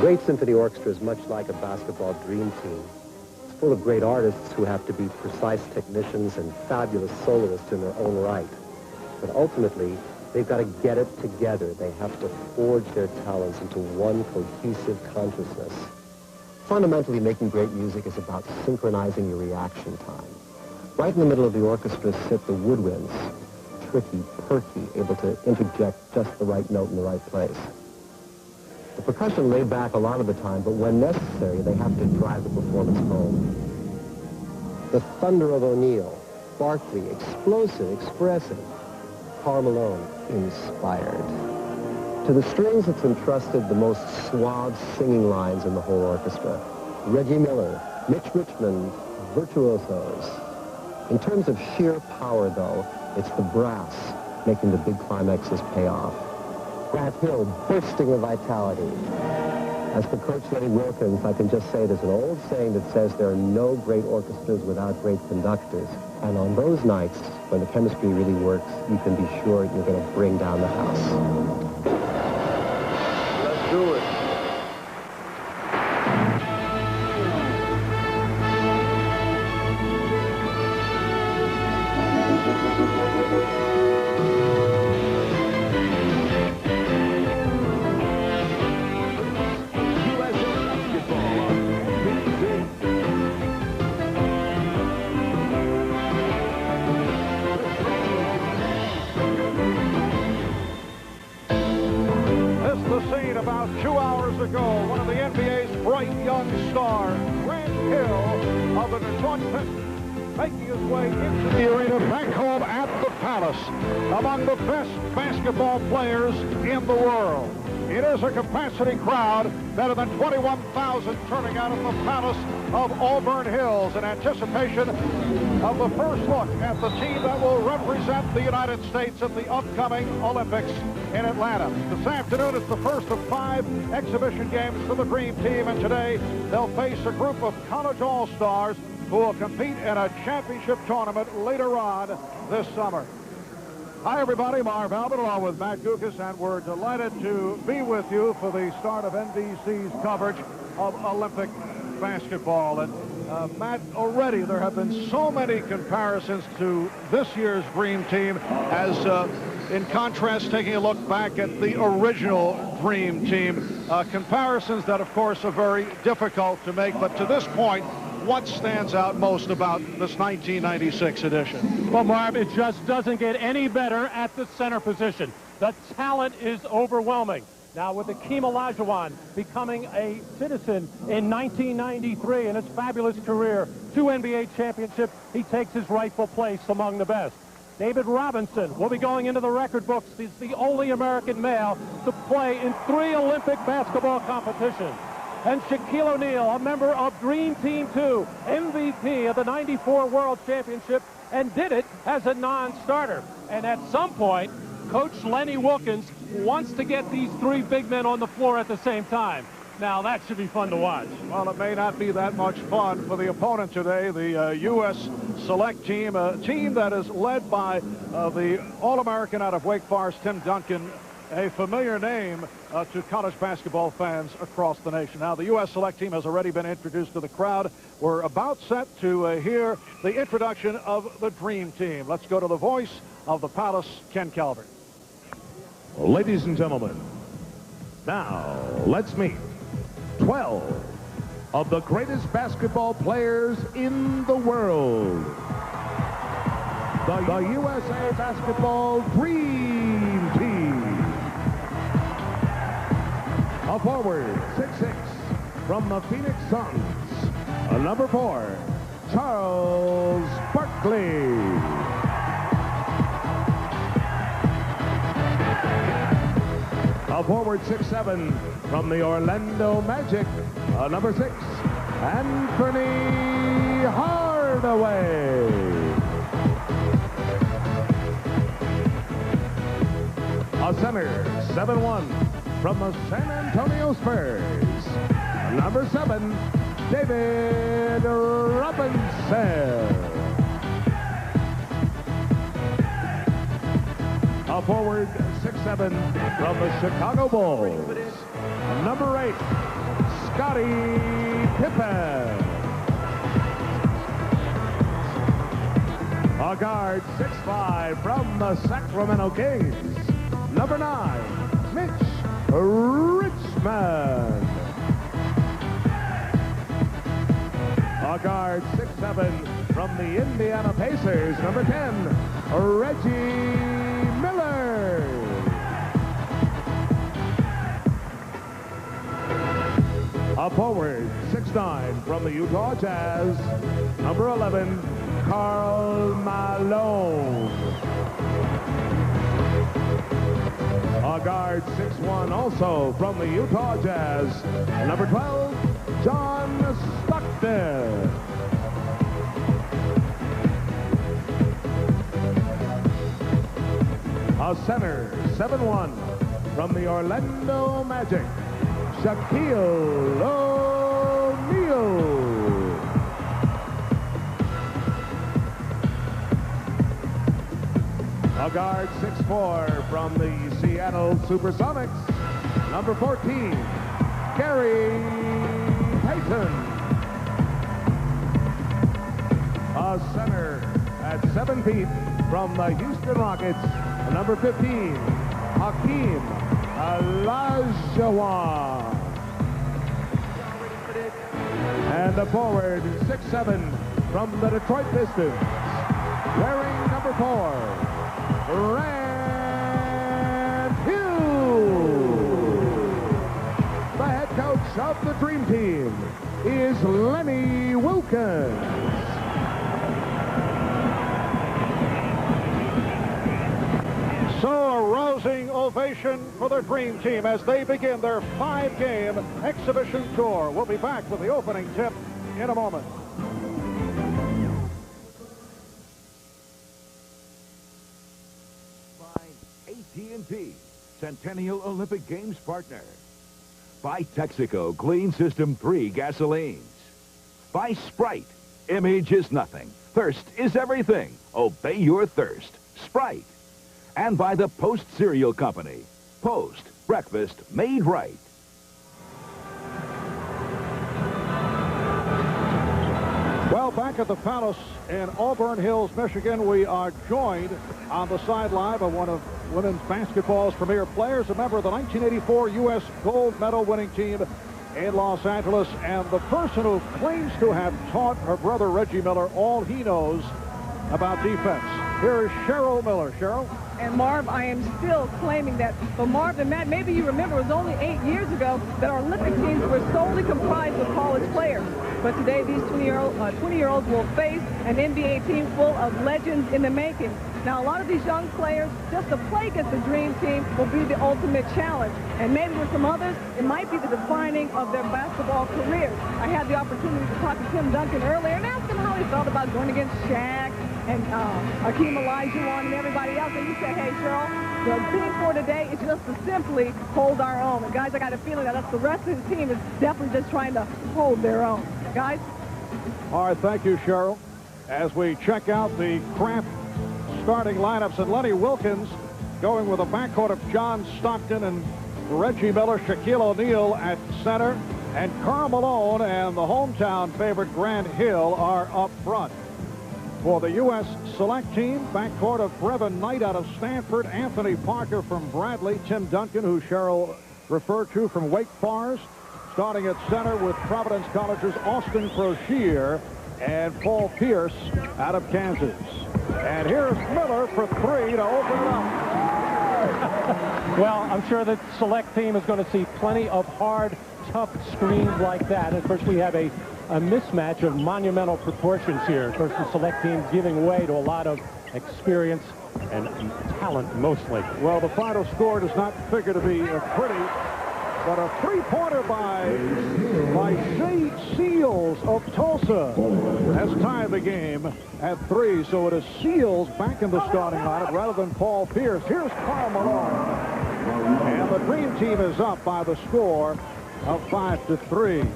great symphony orchestra is much like a basketball dream team. It's full of great artists who have to be precise technicians and fabulous soloists in their own right. But ultimately, they've got to get it together. They have to forge their talents into one cohesive consciousness. Fundamentally, making great music is about synchronizing your reaction time. Right in the middle of the orchestra sit the woodwinds, tricky, perky, able to interject just the right note in the right place. The percussion laid back a lot of the time, but when necessary, they have to drive the performance home. The thunder of O'Neill, Barclay, explosive, expressive. Karl Malone, inspired. To the strings, it's entrusted the most suave singing lines in the whole orchestra. Reggie Miller, Mitch Richmond, virtuosos. In terms of sheer power, though, it's the brass making the big climaxes pay off. Grant Hill, bursting with vitality. As for Coach Lenny Wilkins, I can just say there's an old saying that says there are no great orchestras without great conductors. And on those nights, when the chemistry really works, you can be sure you're going to bring down the house. Let's do it. About 2 hours ago, one of the NBA's bright young stars, Grant Hill of the Detroit Pistons, making his way into the arena back home at the Palace, among the best basketball players in the world. It is a capacity crowd, better than 21,000 turning out of the Palace of Auburn Hills in anticipation of the first look at the team that will represent the United States at the upcoming Olympics in Atlanta. This afternoon, it's the first of 5 exhibition games for the Dream Team, and today they'll face a group of college all-stars who will compete in a championship tournament later on this summer. Hi, everybody. Marv Albert along with Matt Gukas, and we're delighted to be with you for the start of NBC's coverage of Olympic basketball. And Matt, already there have been so many comparisons to this year's Dream Team as in contrast, taking a look back at the original Dream Team. Comparisons that, of course, are very difficult to make, but to this point, what stands out most about this 1996 edition? Well, Marv, it just doesn't get any better at the center position. The talent is overwhelming. Now, with Akeem Olajuwon becoming a citizen in 1993 in his fabulous career, 2 NBA championships, he takes his rightful place among the best. David Robinson will be going into the record books. He's the only American male to play in 3 Olympic basketball competitions. And Shaquille O'Neal, a member of Dream Team 2, MVP of the '94 World Championship, and did it as a non-starter. And at some point, Coach Lenny Wilkins wants to get these 3 big men on the floor at the same time. Now, that should be fun to watch. Well, it may not be that much fun for the opponent today, the U.S. Select Team, a team that is led by the All-American out of Wake Forest, Tim Duncan, a familiar name to college basketball fans across the nation. Now, the U.S. Select Team has already been introduced to the crowd. We're about set to hear the introduction of the Dream Team. Let's go to the voice of the Palace, Ken Calvert. Ladies and gentlemen, now let's meet 12 of the greatest basketball players in the world. The USA Basketball Dream Team. A forward, 6'6", from the Phoenix Suns. A number 4, Charles Barkley. A forward, 6'7", from the Orlando Magic. A number 6, Anthony Hardaway. A center, 7'1", from the San Antonio Spurs. Number 7, David Robinson. A forward, 6'7", from the Chicago Bulls. Number 8, Scottie Pippen. A guard, 6'5", from the Sacramento Kings, number 9, Mitch Richmond. A guard, 6'7", from the Indiana Pacers, number 10, Reggie Miller. A forward, 6'9", from the Utah Jazz, number 11, Karl Malone. A guard, 6'1", also from the Utah Jazz, number 12, John Stockton. A center, 7'1", from the Orlando Magic, Shaquille O'Neal. A guard, 6'4", from the Seattle Supersonics, number 14, Gary Payton. A center at 7 feet from the Houston Rockets, number 15, Hakeem Olajuwon. And a forward, 6'7", from the Detroit Pistons, wearing number 4, Grant Hill. The head coach of the Dream Team is Lenny Wilkins. So a rousing ovation for the Dream Team as they begin their 5-game exhibition tour. We'll be back with the opening tip in a moment. AT&T, Centennial Olympic Games partner. By Texaco Clean System 3 gasolines. By Sprite, image is nothing, thirst is everything. Obey your thirst, Sprite. And by the Post Cereal Company. Post, breakfast made right. Well, back at the Palace in Auburn Hills, Michigan, we are joined on the sideline by one of women's basketball's premier players, a member of the 1984 U.S. gold medal winning team in Los Angeles, and the person who claims to have taught her brother Reggie Miller all he knows about defense. Here is Cheryl Miller. Cheryl? And Marv, I am still claiming that. But Marv and Matt, maybe you remember it was only 8 years ago that our Olympic teams were solely comprised of college players. But today, these 20-year-olds will face an NBA team full of legends in the making. Now, a lot of these young players, just to play against the Dream Team will be the ultimate challenge. And maybe with some others, it might be the defining of their basketball careers. I had the opportunity to talk to Tim Duncan earlier and ask him how he felt about going against Shaq and Hakeem Olajuwon and everybody else. And he said, hey, Cheryl, the thing for today is just to simply hold our own. And guys, I got a feeling that the rest of the team is definitely just trying to hold their own. Guys? All right, thank you, Cheryl. As we check out the Kraft starting lineups, and Lenny Wilkins going with a backcourt of John Stockton and Reggie Miller, Shaquille O'Neal at center, and Karl Malone and the hometown favorite Grant Hill are up front. For the U.S. select team, backcourt of Brevin Knight out of Stanford, Anthony Parker from Bradley, Tim Duncan, who Cheryl referred to, from Wake Forest, starting at center with Providence College's Austin Crocier and Paul Pierce out of Kansas. And here's Miller for 3 to open it up. Well, I'm sure the select team is going to see plenty of hard, tough screens like that. And of course, we have a mismatch of monumental proportions here. Of course, the select team giving way to a lot of experience and talent, mostly. Well, the final score does not figure to be pretty, but a three-pointer by Shea Seals of Tulsa has tied the game at 3. So it is Seals back in the starting lineup rather than Paul Pierce. Here's Karl Malone. And the Dream Team is up by the score of 5-3.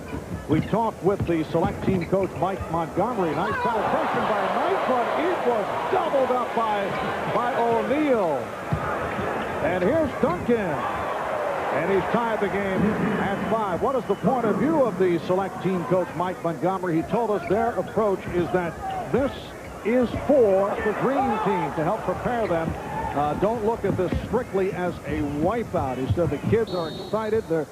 We talked with the select team coach, Mike Montgomery. Nice penetration by Knight, but it was doubled up by O'Neal. And here's Duncan. And he's tied the game at 5. What is the point of view of the select team coach, Mike Montgomery? He told us their approach is that this is for the dream team to help prepare them. Don't look at this strictly as a wipeout. He said the kids are excited. There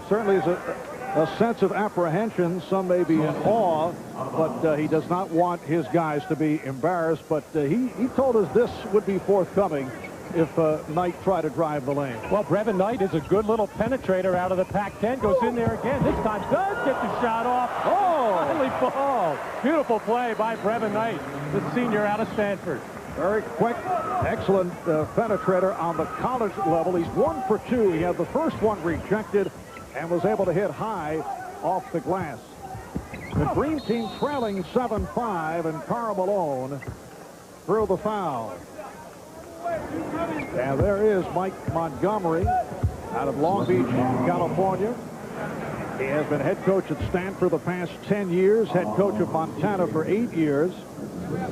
certainly is a sense of apprehension. Some may be in awe, but he does not want his guys to be embarrassed. But he told us this would be forthcoming if Knight tried to drive the lane. Well, Brevin Knight is a good little penetrator out of the Pac-10. Goes in there again. This time does get the shot off. Oh! Finally falls. Beautiful play by Brevin Knight, the senior out of Stanford. Very quick, excellent penetrator on the college level. He's 1 for 2. He had the first one rejected and was able to hit high off the glass. The green team trailing 7-5, and Karl Malone threw the foul. And there is Mike Montgomery out of Long Beach, California. He has been head coach at Stanford the past 10 years, head coach of Montana for 8 years.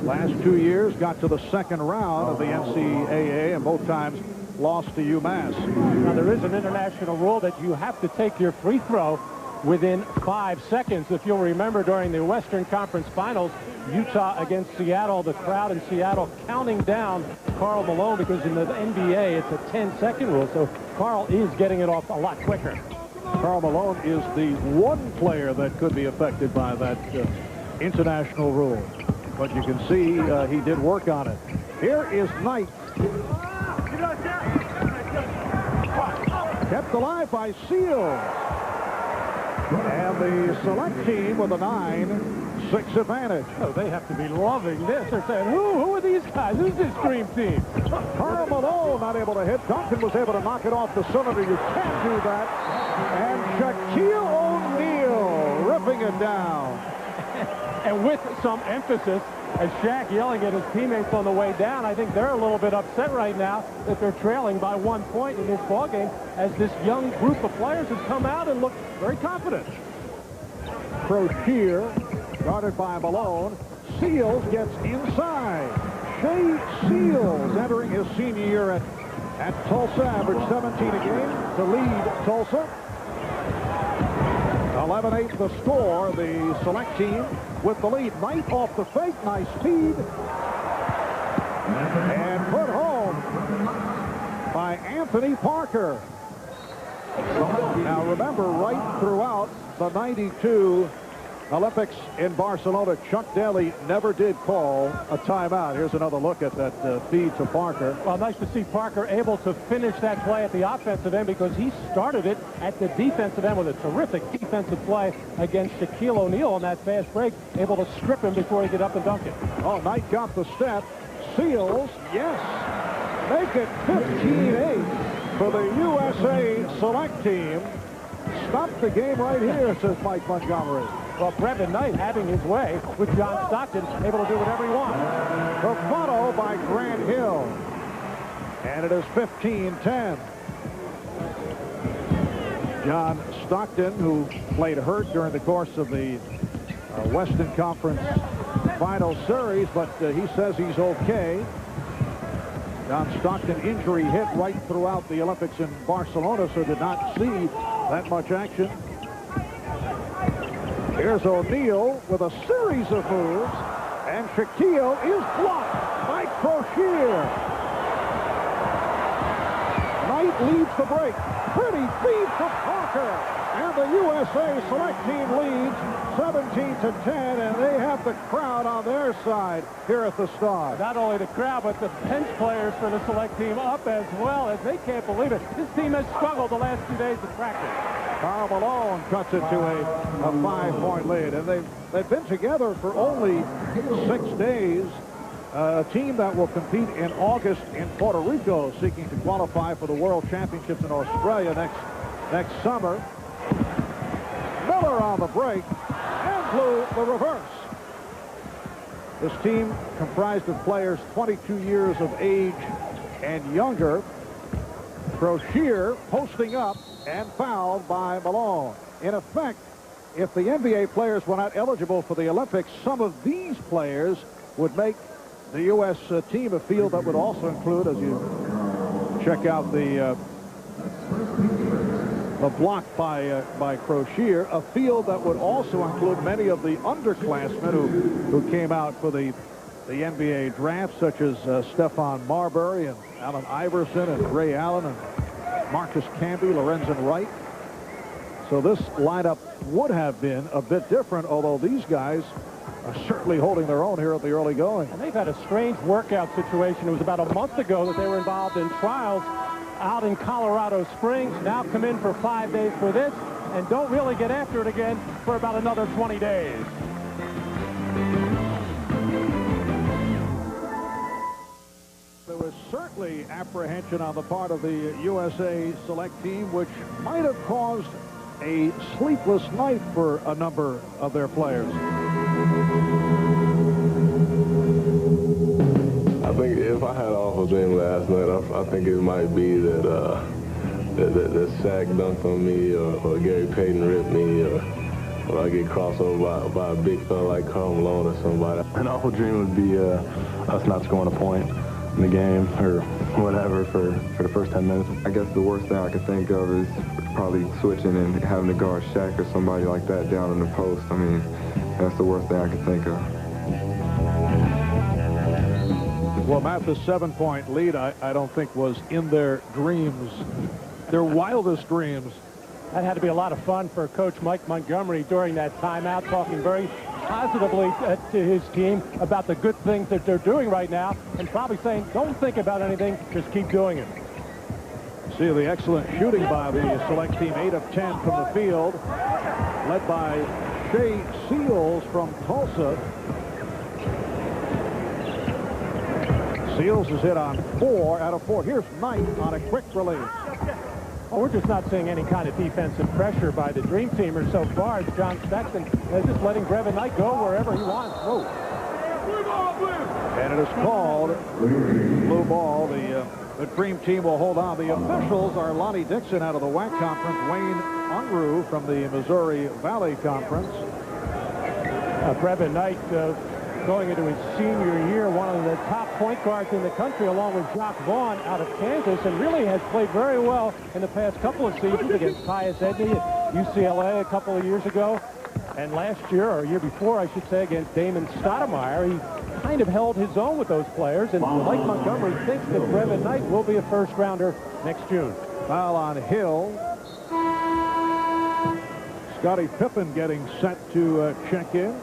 Last 2 years got to the second round of the NCAA, and both times lost to UMass. Now, there is an international rule that you have to take your free throw within 5 seconds. If you'll remember, during the Western Conference Finals, Utah against Seattle, the crowd in Seattle counting down Karl Malone, because in the NBA it's a 10-second rule, so Karl is getting it off a lot quicker. Karl Malone is the one player that could be affected by that international rule. But you can see he did work on it. Here is Knight. Kept alive by Seals. And the select team with a 9-6 advantage. Oh, they have to be loving this. They're saying, who are these guys? Who's this dream team? Karl Malone not able to hit. Duncan was able to knock it off the cylinder. You can't do that. And Shaquille O'Neal ripping it down. And with some emphasis, as Shaq yelling at his teammates on the way down, I think they're a little bit upset right now that they're trailing by 1 point in this ballgame, as this young group of players have come out and look very confident. Crocier, guarded by Malone. Seals gets inside. Shea Seals entering his senior year at Tulsa, averaged 17 a game to lead Tulsa. 11-8 the score. The select team with the lead. Knight off the fake. Nice speed. And put home by Anthony Parker. Now remember, right throughout the 92 Olympics in Barcelona, Chuck Daly never did call a timeout. Here's another look at that feed to Parker. Well, nice to see Parker able to finish that play at the offensive end, because he started it at the defensive end with a terrific defensive play against Shaquille O'Neal on that fast break, able to strip him before he get up and dunk it. Oh, Knight got the step. Seals, yes. Make it 15-8 for the USA select team. Stop the game right here, says Mike Montgomery. Well, Brevin Knight having his way with John Stockton, able to do whatever he wants. The follow by Grant Hill. And it is 15-10. John Stockton, who played hurt during the course of the Western Conference Final Series, but he says he's okay. John Stockton injury hit right throughout the Olympics in Barcelona, so did not see that much action. Here's O'Neal with a series of moves, and Shaquille is blocked by Crocier. Knight leads the break. Pretty feed for Parker. And the USA select team leads 17-10, and they have the crowd on their side here at the Star. Not only the crowd, but the bench players for the select team up as well, as they can't believe it. This team has struggled the last 2 days of practice. Karl Malone cuts it to a 5-point lead, and they've been together for only 6 days. A team that will compete in August in Puerto Rico, seeking to qualify for the World Championships in Australia next summer. Miller on the break and blew the reverse. This team comprised of players 22 years of age and younger. Crocier posting up and fouled by Malone. In effect, if the NBA players were not eligible for the Olympics, some of these players would make the U.S. team, a field that would also include, as you check out the block by Crozier, a field that would also include many of the underclassmen who came out for the NBA draft, such as Stephon Marbury and Allen Iverson and Ray Allen and Marcus Camby, Lorenzen Wright. So this lineup would have been a bit different, although these guys are certainly holding their own here at the early going. And they've had a strange workout situation. It was about a month ago that they were involved in trials out in Colorado Springs. Now come in for 5 days for this and don't really get after it again for about another 20 days. There was certainly apprehension on the part of the USA select team, which might have caused a sleepless night for a number of their players. I think if I had an awful dream last night, I think it might be that that Shaq dunked on me, or Gary Payton ripped me, or I get crossed over by a big fella like Karl Malone or somebody. An awful dream would be us not scoring a point in the game or whatever for the first 10 minutes. I guess the worst thing I could think of is probably switching and having to guard Shaq or somebody like that down in the post. I mean, that's the worst thing I could think of. Well, Mathis' 7-point lead, I don't think was in their dreams, their wildest dreams. That had to be a lot of fun for Coach Mike Montgomery during that timeout, talking very positively to his team about the good things that they're doing right now, and probably saying, don't think about anything, just keep doing it. See the excellent shooting by the select team, 8 of 10 from the field, led by Shea Seals from Tulsa. Seals has hit on 4 out of 4. Here's Knight on a quick release. Well, we're just not seeing any kind of defensive pressure by the Dream Teamers so far. John Sexton is just letting Brevin Knight go wherever he wants. Whoa. And it is called blue ball. The Dream Team will hold on. The officials are Lonnie Dixon out of the WAC Conference, Wayne Unruh from the Missouri Valley Conference. Brevin Knight going into his senior year, one of the top point guards in the country, along with Jock Vaughn out of Kansas, and really has played very well in the past couple of seasons against Tyus Edney at UCLA a couple of years ago. And last year, or a year before, I should say, against Damon Stoudemire, he kind of held his own with those players, and Mike Montgomery thinks that Brevin Knight will be a first-rounder next June. Foul on Hill. Scottie Pippen getting set to check in.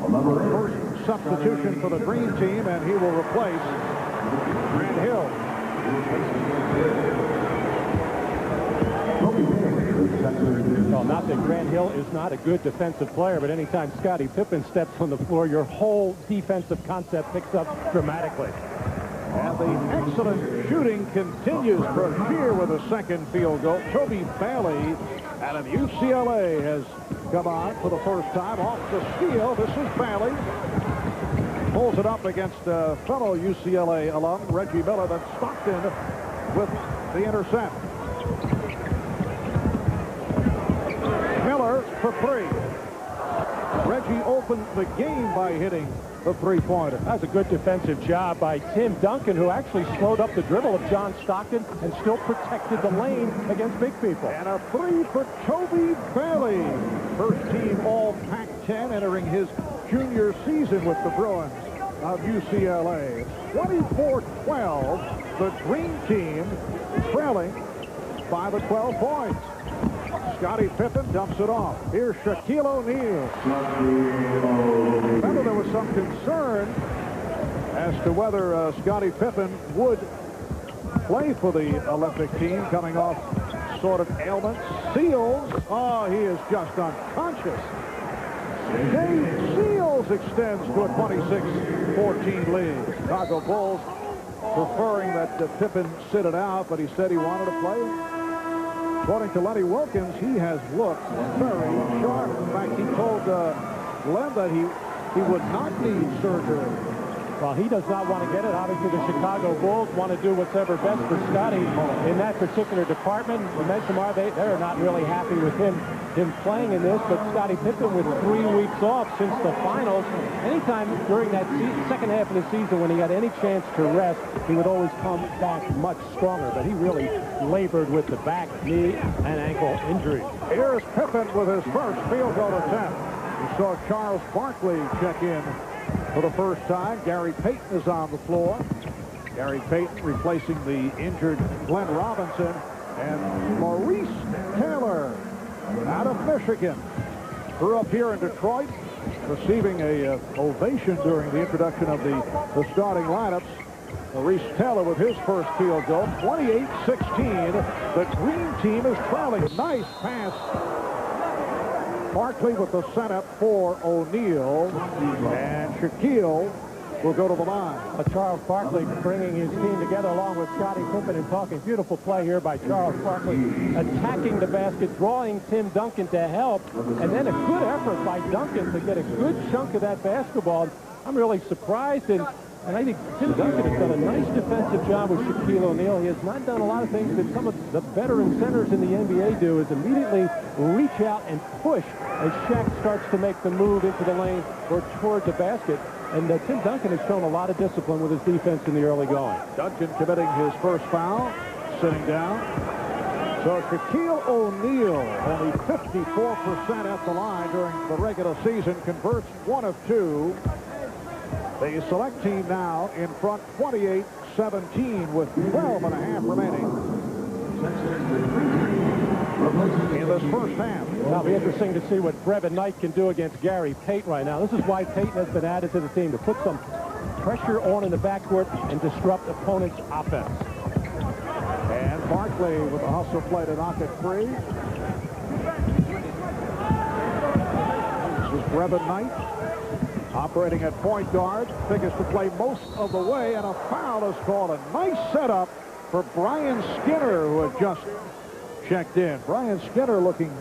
First substitution for the Dream Team, and he will replace Grant Hill. Well, not that Grant Hill is not a good defensive player, but anytime Scottie Pippen steps on the floor, your whole defensive concept picks up dramatically. And the excellent shooting continues. Crozier with a second field goal. Toby Bailey out of UCLA has come on for the first time off the steal. This is Bailey. Pulls it up against fellow UCLA alum Reggie Miller. Then Stockton with the intercept. Miller for 3. Reggie opened the game by hitting the three-pointer. That's a good defensive job by Tim Duncan, who actually slowed up the dribble of John Stockton and still protected the lane against big people. And a 3 for Toby Bailey. First team all Pac-10, entering his junior season with the Bruins of UCLA. 24-12, the Dream Team trailing by the 12 points. Scottie Pippen dumps it off. Here's Shaquille O'Neal. Remember, there was some concern as to whether Scottie Pippen would play for the Olympic team, coming off sort of ailment. Seals, oh, he is just unconscious. Jay Seals extends to a 26-14 lead. Chicago Bulls preferring that Pippen sit it out, but he said he wanted to play. According to Lenny Wilkins, he has looked very sharp. In fact, he told Glenn that he would not need surgery. Well, he does not want to get it. Obviously, the Chicago Bulls want to do what's ever best for Scotty in that particular department. You mentioned they're not really happy with him playing in this, but Scottie Pippen with 3 weeks off since the finals. Anytime during that second half of the season when he had any chance to rest, he would always come back much stronger, but he really labored with the back, knee, and ankle injuries. Here's Pippen with his first field goal attempt. We saw Charles Barkley check in for the first time. Gary Payton is on the floor. Gary Payton replacing the injured Glenn Robinson. And Maurice Taylor out of Michigan. Grew up here in Detroit, receiving a ovation during the introduction of the starting lineups. Maurice Taylor with his first field goal, 28-16. The green team is trailing. Nice pass. Barkley with the setup for O'Neal, and Shaquille will go to the line. Charles Barkley bringing his team together along with Scottie Pippen and talking. Beautiful play here by Charles Barkley, attacking the basket, drawing Tim Duncan to help, and then a good effort by Duncan to get a good chunk of that basketball. I'm really surprised, and I think Tim Duncan has done a nice defensive job with Shaquille O'Neal. He has not done a lot of things that some of the veteran centers in the NBA do, is immediately reach out and push as Shaq starts to make the move into the lane or toward the basket. And Tim Duncan has shown a lot of discipline with his defense in the early going. Duncan committing his first foul, sitting down. So Shaquille O'Neal, only 54% at the line during the regular season, converts 1 of 2. The select team now in front 28-17 with 12 and a half remaining in this first half. It'll be interesting to see what Brevin Knight can do against Gary Payton right now. This is why Payton has been added to the team, to put some pressure on in the backcourt and disrupt opponents' offense. And Barkley with a hustle play to knock it free. This is Brevin Knight operating at point guard. Figures to play most of the way, and a foul is called. A nice setup for Brian Skinner, who had just checked in. Brian Skinner looking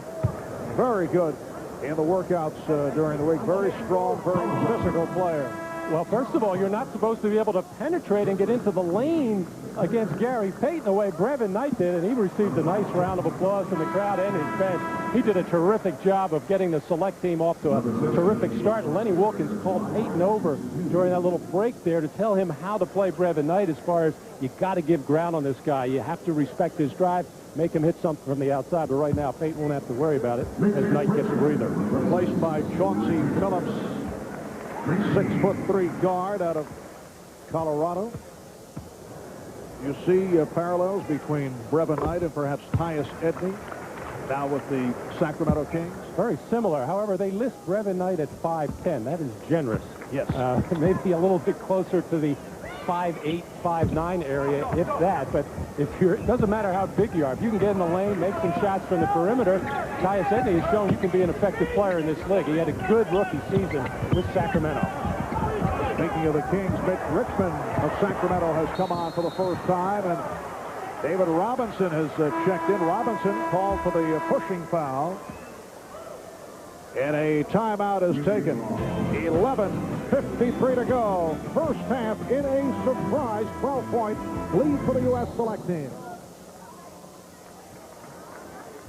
very good in the workouts during the week. Very strong, very physical player. Well, first of all, you're not supposed to be able to penetrate and get into the lane against Gary Payton the way Brevin Knight did, and he received a nice round of applause from the crowd and his bench. He did a terrific job of getting the select team off to a terrific start. Lenny Wilkins called Payton over during that little break there to tell him how to play Brevin Knight, as far as you got to give ground on this guy. You have to respect his drive, make him hit something from the outside, but right now Payton won't have to worry about it as Knight gets a breather. Replaced by Chauncey Phillips, 6'3" guard out of Colorado. You see parallels between Brevin Knight and perhaps Tyus Edney, now with the Sacramento Kings. Very similar. However, they list Brevin Knight at 5'10". That is generous. Yes. Maybe a little bit closer to the 5'8", 5'9" area, if that. But it doesn't matter how big you are. If you can get in the lane, make some shots from the perimeter, Tyus Edney has shown you can be an effective player in this league. He had a good rookie season with Sacramento. Speaking of the Kings, Mitch Richmond of Sacramento has come on for the first time, and David Robinson has checked in. Robinson called for the pushing foul, and a timeout is taken. 11:53 to go. First half in a surprise 12-point lead for the U.S. select team.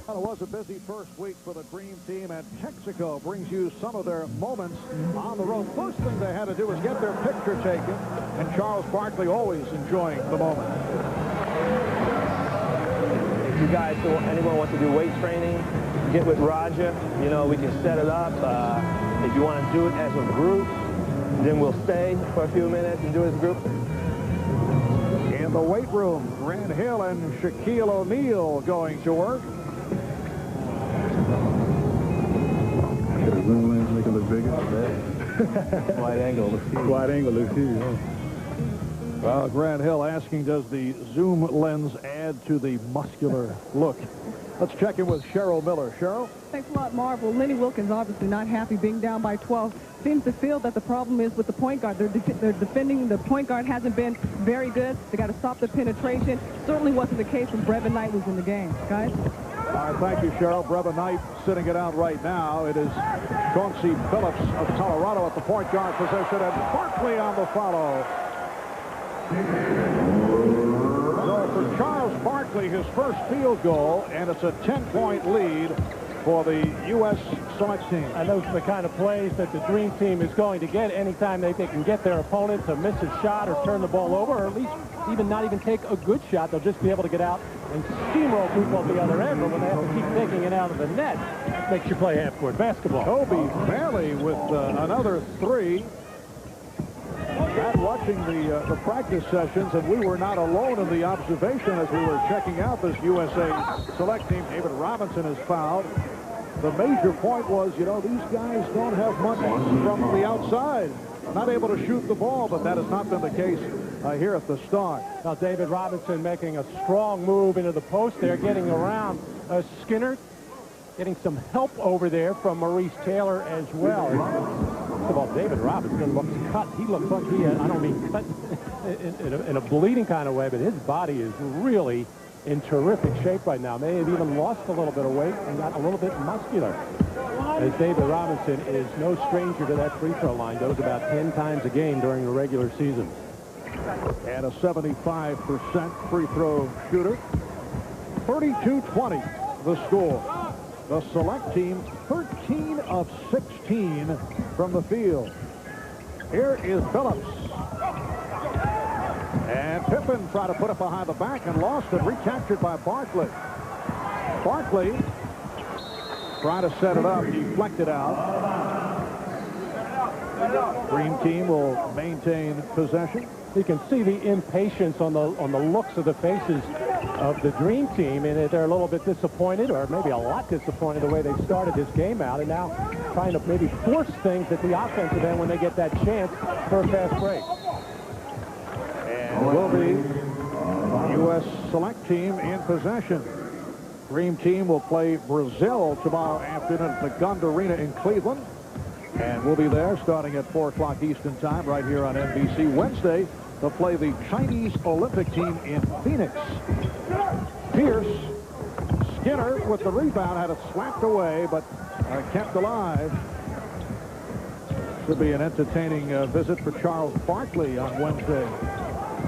Well, it was a busy first week for the Green team, and Texaco brings you some of their moments on the road. First thing they had to do was get their picture taken, and Charles Barkley always enjoying the moment. If you guys, anyone wants to do weight training, get with Roger. You know, we can set it up. If you want to do it as a group, then we'll stay for a few minutes and do it as a group. In the weight room, Grant Hill and Shaquille O'Neal going to work. The zoom lens make it look bigger. Wide angle looks huge. Wide angle looks huge. Huh? Well, Grant Hill asking, does the zoom lens add to the muscular look? Let's check in with Cheryl Miller. Cheryl? Thanks a lot, Marv. Well, Lenny Wilkins obviously not happy being down by 12. Seems to feel that the problem is with the point guard. They're defending. The point guard hasn't been very good. They got to stop the penetration. Certainly wasn't the case when Brevin Knight was in the game. Guys? All right, thank you, Cheryl. Brother Knight sitting it out right now. It is Chauncey Phillips of Colorado at the point guard position, and Barkley on the follow. So for Charles Barkley, his first field goal, and it's a 10-point lead for the U.S. Select team. And those are the kind of plays that the Dream Team is going to get anytime they can get their opponent to miss a shot or turn the ball over, or at least even not even take a good shot. They'll just be able to get out and steamroll people at the other end, but when they have to keep taking it out of the net, it makes you play half-court basketball. Kobe Bailey with another three. And watching the practice sessions, and we were not alone in the observation as we were checking out this USA Select team. David Robinson is fouled. The major point was, you know, these guys don't have much from the outside. Not able to shoot the ball, but that has not been the case here at the start. Now David Robinson making a strong move into the post there, getting around Skinner, getting some help over there from Maurice Taylor as well. First of all, David Robinson looks cut. He looks like he, I don't mean cut in a bleeding kind of way, but his body is really in terrific shape right now. May have even lost a little bit of weight and got a little bit muscular. As David Robinson is no stranger to that free throw line, goes about 10 times a game during the regular season. And a 75% free throw shooter. 32-20 the score. The Select team 13 of 16 from the field. Here is Phillips. And Pippen tried to put it behind the back and lost it. Recaptured by Barkley. Barkley trying to set it up. Deflected out. Green team will maintain possession. You can see the impatience on the looks of the faces of the Dream Team, and they're a little bit disappointed, or maybe a lot disappointed, the way they started this game out, and now trying to maybe force things at the offensive end when they get that chance for a fast break. And will be U.S. Select team in possession. Dream team will play Brazil tomorrow afternoon at the Gund Arena in Cleveland. And we'll be there starting at 4 o'clock Eastern time right here on NBC. Wednesday, they'll play the Chinese Olympic team in Phoenix. Pierce, Skinner with the rebound, had it slapped away, but kept alive. Should be an entertaining visit for Charles Barkley on Wednesday,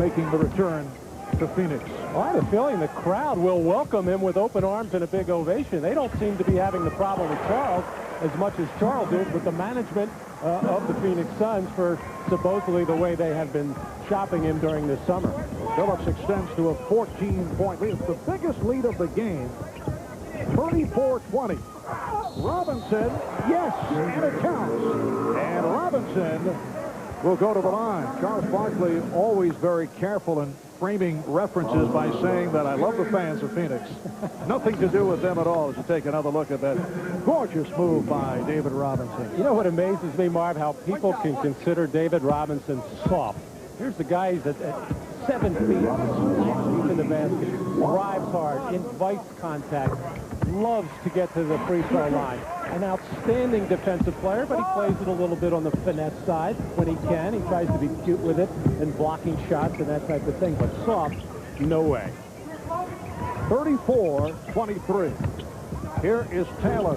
making the return to Phoenix. Well, I have a feeling the crowd will welcome him with open arms and a big ovation. They don't seem to be having the problem with Charles as much as Charles is with the management of the Phoenix Suns for supposedly the way they have been shopping him during this summer. Phillips extends to a 14-point lead. It's the biggest lead of the game. 34-20. Robinson, yes, and it counts. And Robinson will go to the line. Charles Barkley always very careful in framing references by saying that I love the fans of Phoenix. Nothing to do with them at all as you take another look at that gorgeous move by David Robinson. You know what amazes me, Marv, how people can consider David Robinson soft. Here's the guy who's at 7 feet, deep in the basket, drives hard, invites contact, loves to get to the free throw line. An outstanding defensive player, but he plays it a little bit on the finesse side when he can. He tries to be cute with it and blocking shots and that type of thing, but soft, no way. 34-23. Here is Taylor.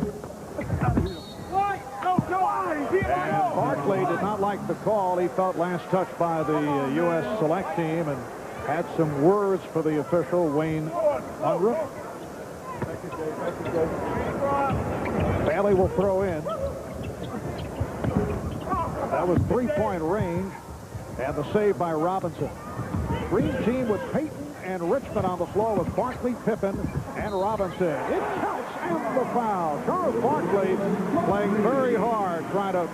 And Barkley did not like the call. He felt last touched by the U.S. Select team and had some words for the official, Wayne Unruh. Bailey will throw in. That was three-point range, and the save by Robinson. Green team with Payton and Richmond on the floor with Barkley, Pippen, and Robinson. It counts and the foul. Charles Barkley playing very hard, trying to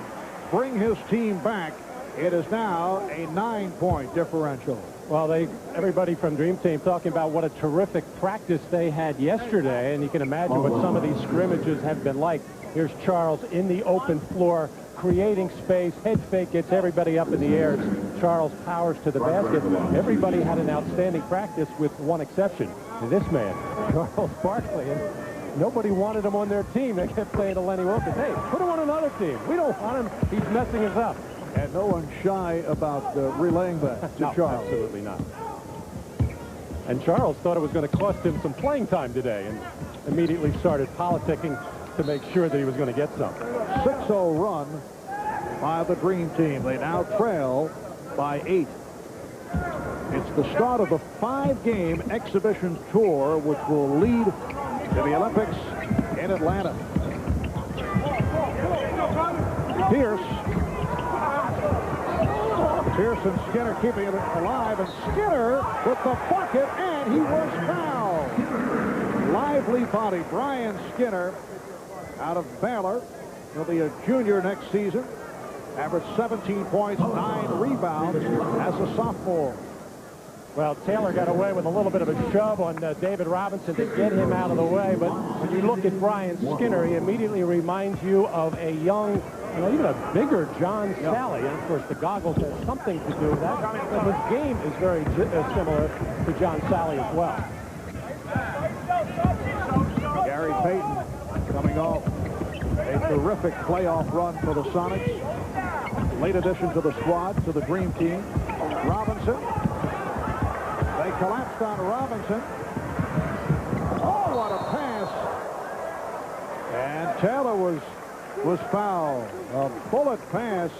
bring his team back. It is now a 9-point differential. Well, everybody from Dream Team talking about what a terrific practice they had yesterday, and you can imagine what some of these scrimmages have been like. Here's Charles in the open floor, creating space, head fake, gets everybody up in the air. Charles powers to the basket. Everybody had an outstanding practice with one exception. This man, Charles Barkley, and nobody wanted him on their team. They kept saying to Lenny Wilson, hey, put him on another team. We don't want him. He's messing us up. And no one's shy about relaying that to No, Charles. Absolutely not. And Charles thought it was going to cost him some playing time today. And immediately started politicking to make sure that he was going to get some. 6-0 run by the Dream Team. They now trail by 8. It's the start of the 5-game exhibition tour, which will lead to the Olympics in Atlanta. Pierce and Skinner keeping it alive, and Skinner with the bucket, and he was fouled. Lively body, Brian Skinner, out of Baylor. He'll be a junior next season. Averaged 17 points, 9 rebounds as a sophomore. Well, Taylor got away with a little bit of a shove on David Robinson to get him out of the way, but when you look at Brian Skinner, he immediately reminds you of a young, even a bigger John Sally. And, of course, the goggles have something to do with that. But his game is very similar to John Sally as well. Gary Payton coming off a terrific playoff run for the Sonics. Late addition to the squad, to the Dream Team. Robinson. They collapsed on Robinson. Oh, what a pass. And Taylor was fouled. A bullet pass.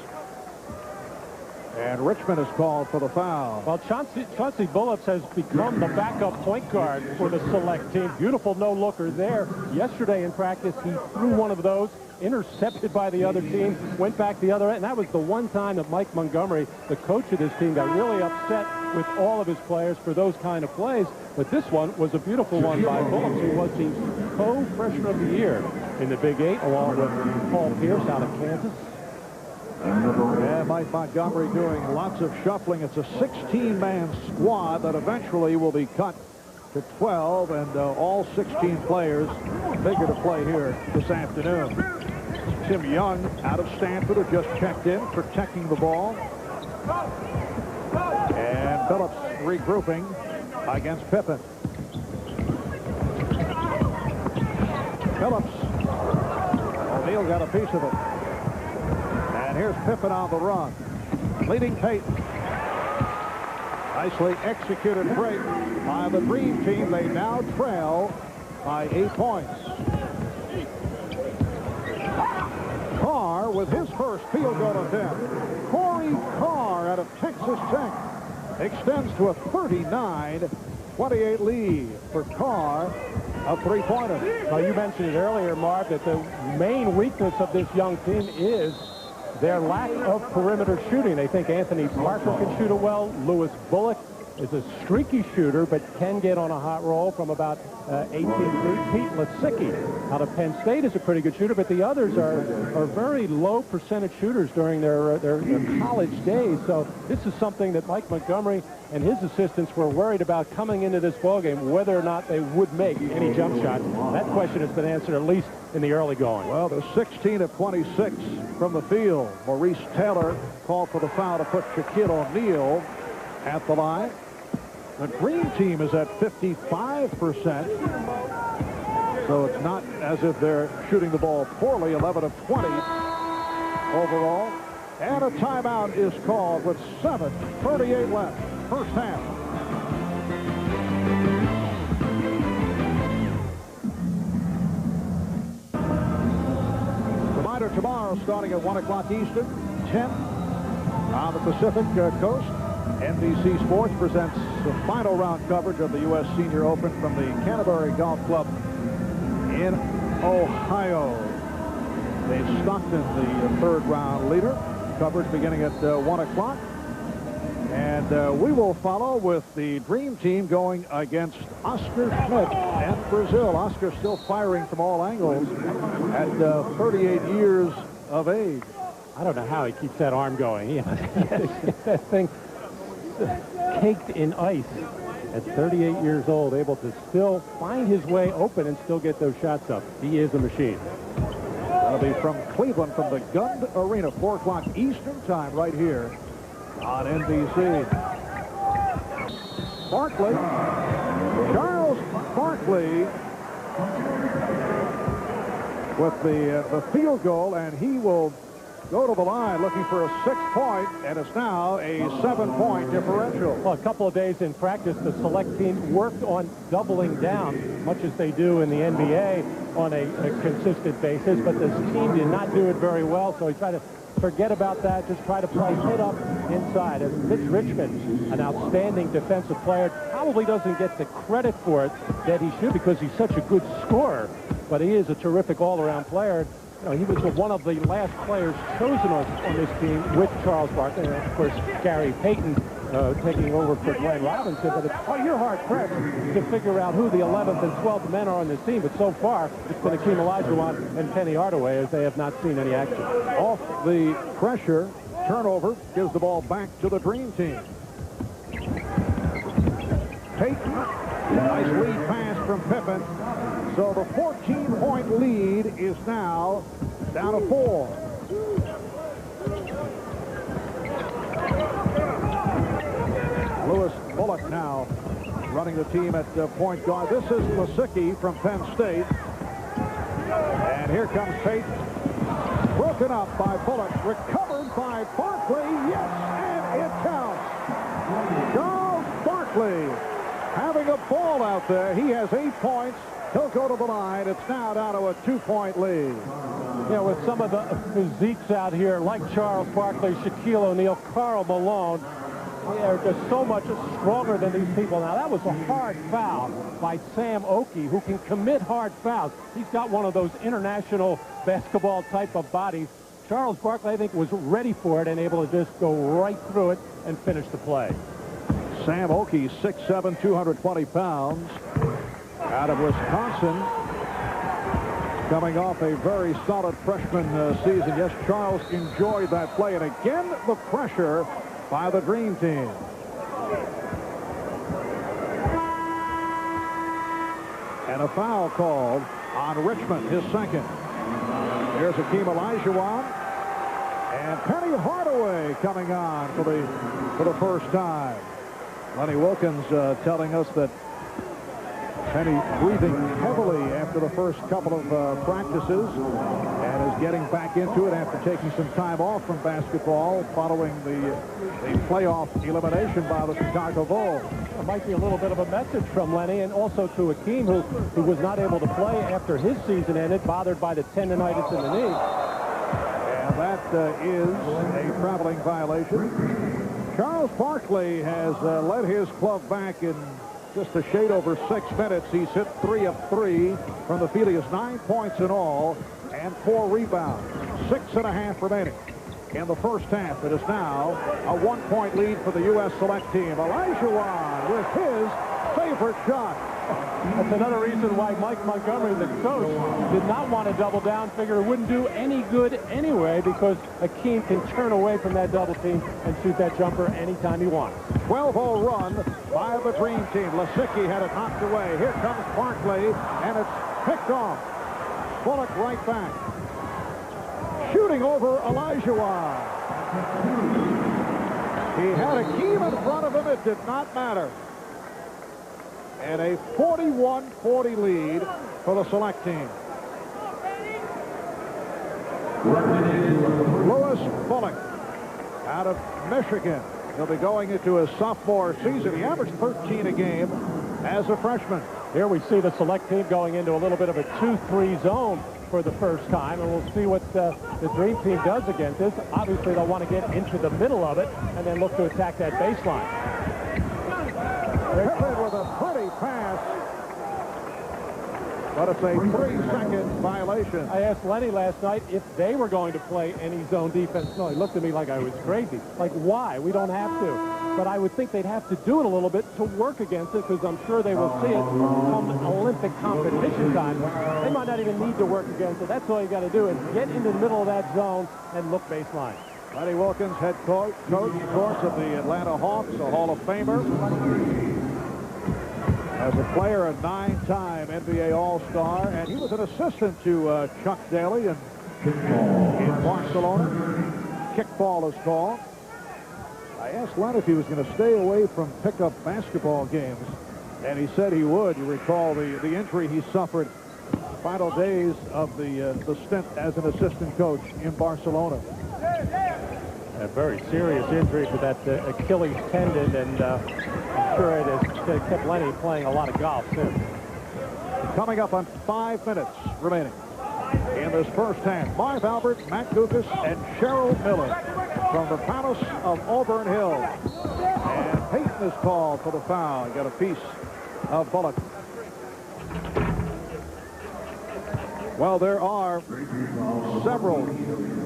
And Richmond is called for the foul. Well, Chauncey Billups has become the backup point guard for the Select team. Beautiful no-looker there. Yesterday in practice, he threw one of those, intercepted by the other team, went back the other end. And that was the one time that Mike Montgomery, the coach of this team, got really upset with all of his players for those kind of plays. But this one was a beautiful one by Billups, who was the co-freshman of the year in the Big 8, along with Paul Pierce out of Kansas. Yeah, Mike Montgomery doing lots of shuffling. It's a 16-man squad that eventually will be cut to 12, and all 16 players figure to play here this afternoon. Tim Young out of Stanford, who just checked in, protecting the ball. And Phillips regrouping against Pippen. Phillips. O'Neal got a piece of it. And here's Pippen on the run. Leading Payton. Nicely executed break by the Dream Team. They now trail by 8 points. Carr with his first field goal attempt. Corey Carr out of Texas Tech extends to a 39-28 lead for Carr, a three-pointer. Now, you mentioned it earlier, Marv, that the main weakness of this young team is their lack of perimeter shooting. They think Anthony Parker can shoot it well. Lewis Bullock is a streaky shooter, but can get on a hot roll from about 18 feet. Pete Litsicki out of Penn State is a pretty good shooter, but the others are very low percentage shooters during their college days. So this is something that Mike Montgomery and his assistants were worried about coming into this ballgame, whether or not they would make any jump shots. That question has been answered at least in the early going. Well, they're 16 of 26 from the field. Maurice Taylor called for the foul to put Shaquille O'Neal at the line. The Dream Team is at 55%. So it's not as if they're shooting the ball poorly. 11 of 20 overall. And a timeout is called with 7:38 left. First half. Reminder tomorrow starting at 1 o'clock Eastern, 10 on the Pacific coast. NBC Sports presents the final round coverage of the U.S. Senior Open from the Canterbury Golf Club in Ohio. Dave Stockton, the third round leader. Coverage beginning at 1 o'clock. And we will follow with the Dream Team going against Oscar Schmidt and Brazil. Oscar still firing from all angles at 38 years of age. I don't know how he keeps that arm going. That thing caked in ice at 38 years old, able to still find his way open and still get those shots up. He is a machine. That'll be from Cleveland, from the Gund Arena, 4 o'clock Eastern time, right here on NBC. Barkley, Charles Barkley with the field goal, and he will go to the line looking for a 6-point, and it's now a 7-point differential. Well, a couple of days in practice, the select team worked on doubling down, much as they do in the NBA on a consistent basis, but this team did not do it very well, so he tried to forget about that, just try to play hit up inside. And Mitch Richmond, an outstanding defensive player, probably doesn't get the credit for it that he should because he's such a good scorer, but he is a terrific all-around player. You know, he was one of the last players chosen on this team with Charles Barkley, and of course Gary Payton taking over for Glenn Robinson. But you're hard-pressed to figure out who the 11th and 12th men are on this team. But so far, it's been Akeem Olajuwon and Penny Hardaway, as they have not seen any action. Off the pressure, turnover gives the ball back to the Dream Team. Payton, nice lead pass from Pippen. So the 14-point lead is now down to 4. Lewis Bullock now running the team at point guard. This is Lasicki from Penn State. And here comes Payton. Broken up by Bullock. Recovered by Barkley. Yes, and it counts. Charles Barkley having a ball out there. He has 8 points. He'll go to the line. It's now down to a 2-point lead. Yeah, with some of the physiques out here, like Charles Barkley, Shaquille O'Neal, Karl Malone, they're just so much stronger than these people. Now, that was a hard foul by Sam Oakey, who can commit hard fouls. He's got one of those international basketball type of bodies. Charles Barkley, I think, was ready for it and able to just go right through it and finish the play. Sam Oakey, 6'7", 220 pounds, out of Wisconsin, coming off a very solid freshman season. Yes, Charles enjoyed that play. And again, the pressure by the Dream Team. And a foul called on Richmond, his second. Here's Akeem Olajuwon. And Penny Hardaway coming on for the first time. Lenny Wilkins telling us that Penny breathing heavily after the first couple of practices and is getting back into it after taking some time off from basketball following the playoff elimination by the Chicago Bulls. There might be a little bit of a message from Lenny, and also to Akeem, who was not able to play after his season ended, bothered by the tendonitis in the knee. And that is a traveling violation. Charles Barkley has led his club back in just a shade over 6 minutes. He's hit 3 of 3 from the field. He has 9 points in all and 4 rebounds. 6.5 remaining in the first half. It is now a 1-point lead for the U.S. select team. Olajuwon with his favorite shot. That's another reason why Mike Montgomery, the coach, did not want to double down. Figured it wouldn't do any good anyway because Akeem can turn away from that double team and shoot that jumper anytime he wants. 12-0 run by the Dream Team. Lasicki had it knocked away. Here comes Barkley, and it's picked off. Bullock right back. Shooting over Olajuwon. He had Akeem in front of him. It did not matter. And a 41-40 lead for the select team. Lewis Bullock out of Michigan. He'll be going into his sophomore season. He averaged 13 a game as a freshman. Here we see the select team going into a little bit of a 2-3 zone for the first time, and we'll see what the Dream Team does against this. Obviously, they'll want to get into the middle of it and then look to attack that baseline. Pippen with a pretty pass, but it's a 3-second violation. I asked Lenny last night if they were going to play any zone defense. No, he looked at me like I was crazy. Like, why? We don't have to. But I would think they'd have to do it a little bit to work against it, because I'm sure they will see it come Olympic competition time. They might not even need to work against it. That's all you got to do is get into the middle of that zone and look baseline. Lenny Wilkins, head coach, of course, of the Atlanta Hawks, a Hall of Famer. As a player, a 9-time NBA All-Star, and he was an assistant to Chuck Daly in Barcelona. Kickball is called. I asked Len if he was going to stay away from pickup basketball games, and he said he would. You recall the injury he suffered final days of the stint as an assistant coach in Barcelona. A very serious injury to that Achilles tendon, and I'm sure it has kept Lenny playing a lot of golf since. Coming up on 5 minutes remaining in this first half, Marv Albert, Matt Dukas, and Cheryl Miller from the Palace of Auburn Hills. And Peyton is called for the foul. Got a piece of Bullock. Well, there are several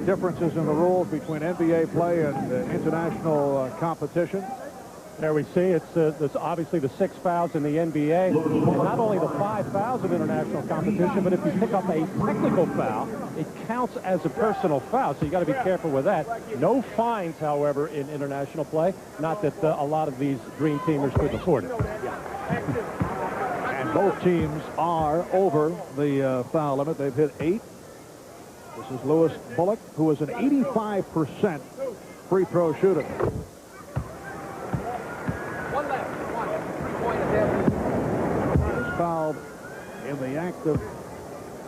differences in the rules between NBA play and international competition. There we see it's obviously the 6 fouls in the NBA, and not only the 5 fouls in international competition, but if you pick up a technical foul, it counts as a personal foul, so you got to be careful with that. No fines, however, in international play. Not that a lot of these Dream Teamers could afford it. And both teams are over the foul limit. They've hit 8. This is Lewis Bullock, who is an 85% free throw shooter. He's fouled in the act of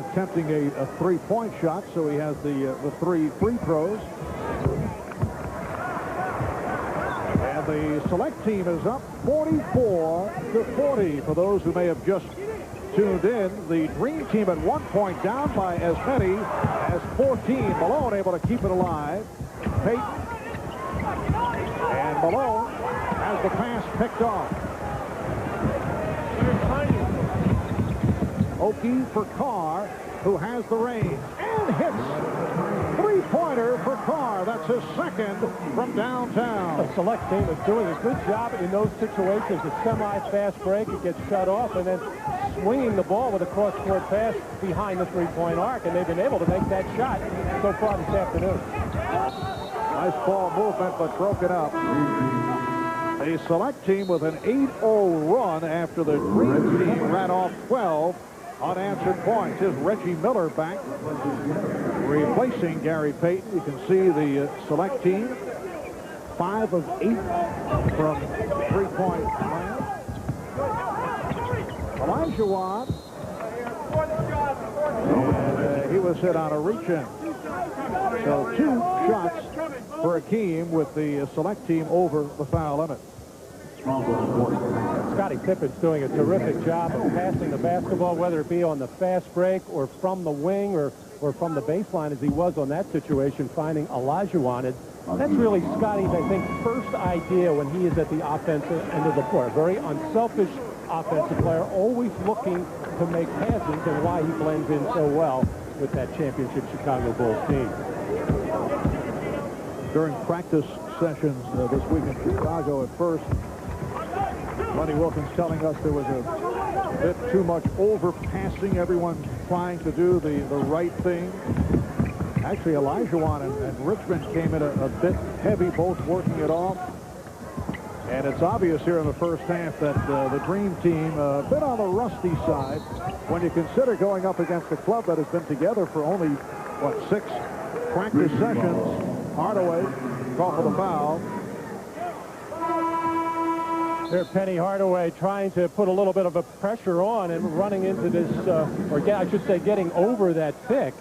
attempting a three-point shot, so he has the 3 free throws. And the select team is up 44-40. For those who may have just tuned in, the Dream Team at one point down by as many as 14. Malone able to keep it alive. Peyton and Malone has the pass picked off. Oki for Carr, who has the range and hits. Three-pointer for Carr. That's his second from downtown. The select team is doing a good job in those situations. A semi-fast break, it gets shut off, and then swinging the ball with a cross-court pass behind the three-point arc, and they've been able to make that shot so far this afternoon. Nice ball movement, but broken up. A select team with an 8-0 run after the Dream Team ran off 12 unanswered points. Here's Reggie Miller back, replacing Gary Payton. You can see the select team, 5 of 8 from three-point land. Elijah Watt, and he was hit on a reach-in. So 2 shots for Akeem with the select team over the foul limit. Scottie Pippen's doing a terrific job of passing the basketball, whether it be on the fast break or from the wing or from the baseline, as he was on that situation, finding Elijah wanted. That's really Scottie's, I think, first idea when he is at the offensive end of the floor. A very unselfish offensive player, always looking to make passes, and why he blends in so well with that championship Chicago Bulls team. During practice sessions this week in Chicago, at first, Lenny Wilkins telling us there was a bit too much overpassing, everyone trying to do the right thing. Actually, Olajuwon and Richmond came in a bit heavy, both working it off. And it's obvious here in the first half that the Dream Team a bit on the rusty side when you consider going up against a club that has been together for only, what, 6 practice sessions. Hardaway called for the foul. There, Penny Hardaway trying to put a little bit of a pressure on and running into this, or I should say getting over that pick.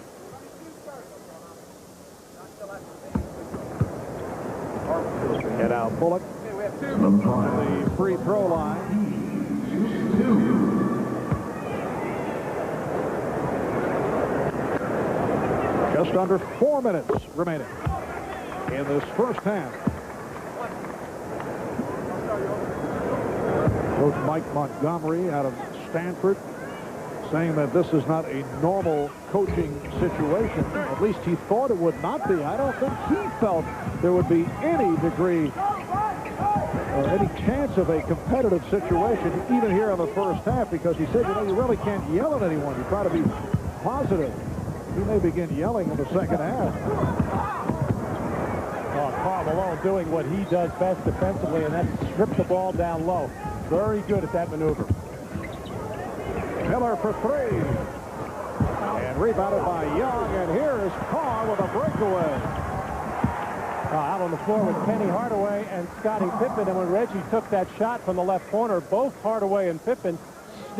Get out Bullock on the free throw line. Just under 4 minutes remaining in this first half. Coach Mike Montgomery out of Stanford saying that this is not a normal coaching situation. At least he thought it would not be. I don't think he felt there would be any degree or any chance of a competitive situation even here in the first half, because he said, you know, you really can't yell at anyone. You try to be positive. He may begin yelling in the second half. Karl Malone doing what he does best defensively, and that's strip the ball down low. Very good at that maneuver. Miller for 3. And rebounded by Young, and here is Carr with a breakaway. Out on the floor with Penny Hardaway and Scottie Pippen, and when Reggie took that shot from the left corner, both Hardaway and Pippen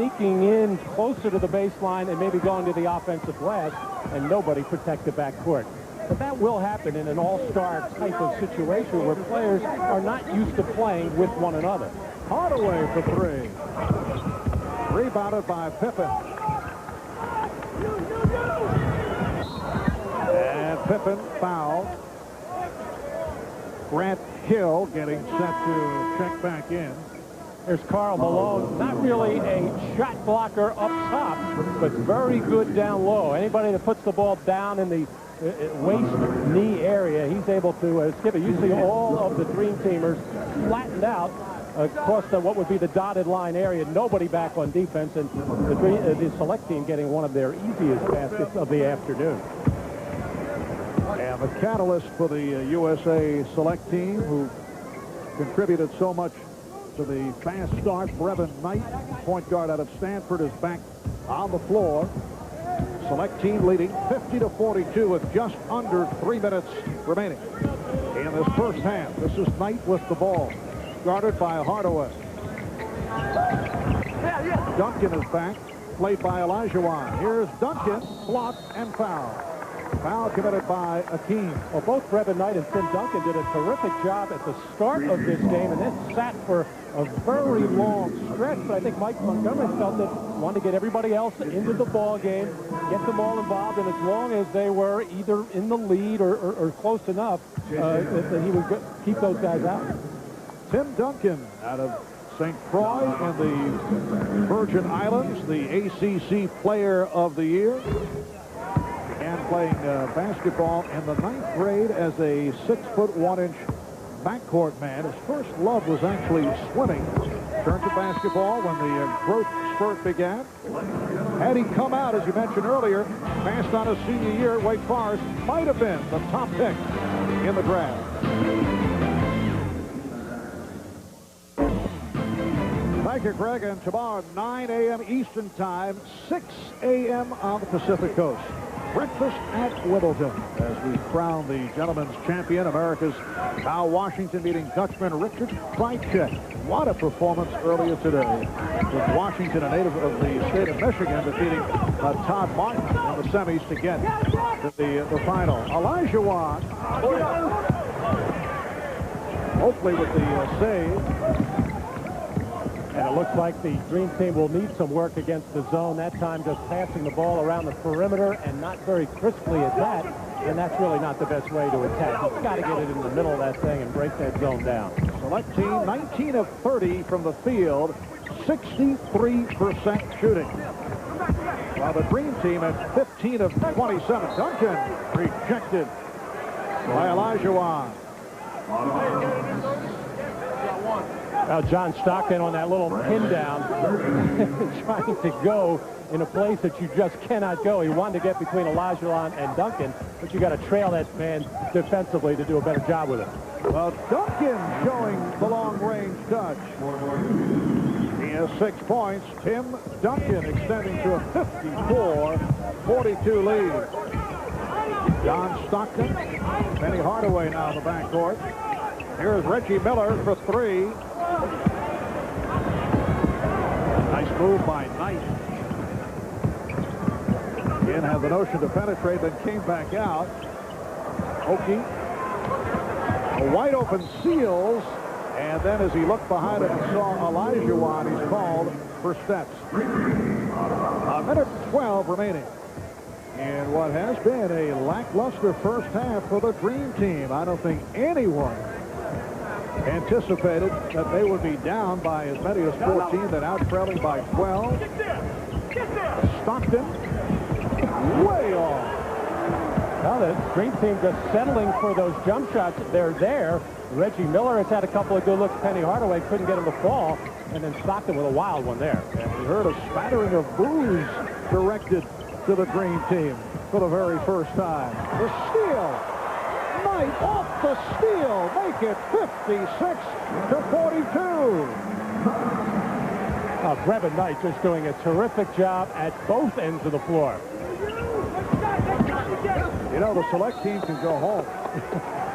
sneaking in closer to the baseline and maybe going to the offensive glass, and nobody protect the backcourt. But that will happen in an all-star type of situation where players are not used to playing with one another. Hardaway for three. Rebounded by Pippen. And Pippen fouled. Grant Hill getting set to check back in. There's Karl Malone, not really a shot blocker up top, but very good down low. Anybody that puts the ball down in the waist knee area, he's able to skip it. You see all of the Dream Teamers flattened out across what would be the dotted line area. Nobody back on defense, and the Select team getting one of their easiest baskets of the afternoon. And the catalyst for the USA Select team, who contributed so much to the fast start, Brevin Knight, point guard out of Stanford, is back on the floor. Select team leading 50-42 with just under 3 minutes remaining in this first half. This is Knight with the ball, guarded by Hardaway. Duncan is back, played by Olajuwon. Here's Duncan, blocked and fouled. Foul committed by Akeem. Well, both Brevin Knight and Tim Duncan did a terrific job at the start of this game, and then sat for a very long stretch. But I think Mike Montgomery felt that wanted to get everybody else into the ball game, get them all involved, and as long as they were either in the lead or close enough, that he would keep those guys out. Tim Duncan out of St. Croix and the Virgin Islands, the ACC Player of the Year. Began playing basketball in the 9th grade as a 6'1" backcourt man. His first love was actually swimming. Turned to basketball when the growth spurt began. Had he come out, as you mentioned earlier, passed on his senior year at Wake Forest, might have been the top pick in the draft. Thank you, Greg. And tomorrow, 9 a.m. Eastern Time, 6 a.m. on the Pacific Coast. Breakfast at Wimbledon as we crown the gentleman's champion, America's Al Washington, meeting Dutchman Richard Krajicek. What a performance earlier today, with Washington, a native of the state of Michigan, defeating Todd Martin in the semis to get to the final. Olajuwon, hopefully with the save. And it looks like the Dream Team will need some work against the zone. That time just passing the ball around the perimeter and not very crisply at that. And that's really not the best way to attack. You've got to get it in the middle of that thing and break that zone down. Select team 19 of 30 from the field, 63% shooting. While the Dream Team at 15 of 27. Duncan rejected by Olajuwon. Now John Stockton on that little pin down, trying to go in a place that you just cannot go. He wanted to get between Olajuwon and Duncan, but you got to trail that man defensively to do a better job with it. Well, Duncan showing the long-range touch. He has 6 points. Tim Duncan extending to a 54-42 lead. John Stockton, Penny Hardaway now in the backcourt. Here's Reggie Miller for 3. Nice move by Knight. Again, had the notion to penetrate, then came back out. Oki. A wide open Seals. And then as he looked behind him and saw Olajuwon, he's called for steps. A minute 12 remaining in what has been a lackluster first half for the Dream Team. I don't think anyone anticipated that they would be down by as many as 14, then out trailing by 12. Stockton way off. Now the Dream Team just settling for those jump shots. They're there. Reggie Miller has had a couple of good looks. Penny Hardaway couldn't get him to fall. And then Stockton with a wild one there. And we heard a spattering of boos directed to the Dream Team for the very first time. The steal. Knight off the steal. Make it 56-42. Brevin Knight just doing a terrific job at both ends of the floor. You know, the Select team can go home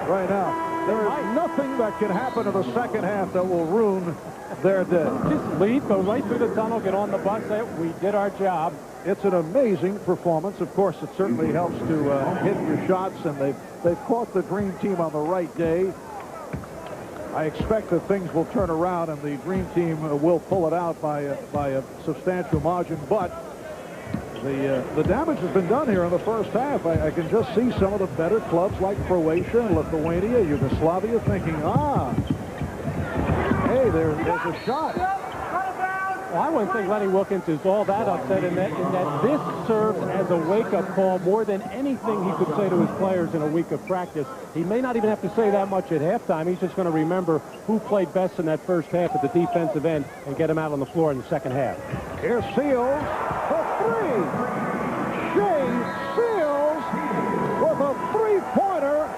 right now. There's nothing that can happen in the second half that will ruin their day. Just leave, go right through the tunnel, get on the bus, say, we did our job. It's an amazing performance. Of course, it certainly helps to hit your shots, and they've caught the Dream Team on the right day. I expect that things will turn around, and the Dream Team will pull it out by a substantial margin. But the damage has been done here in the first half. I can just see some of the better clubs like Croatia, Lithuania, Yugoslavia thinking, hey, there's a shot. Well, I wouldn't think Lenny Wilkins is all that upset in that this serves as a wake-up call more than anything he could say to his players in a week of practice. He may not even have to say that much at halftime. He's just going to remember who played best in that first half at the defensive end and get him out on the floor in the second half. Here's Seals for three. Shea Seals with a three-pointer.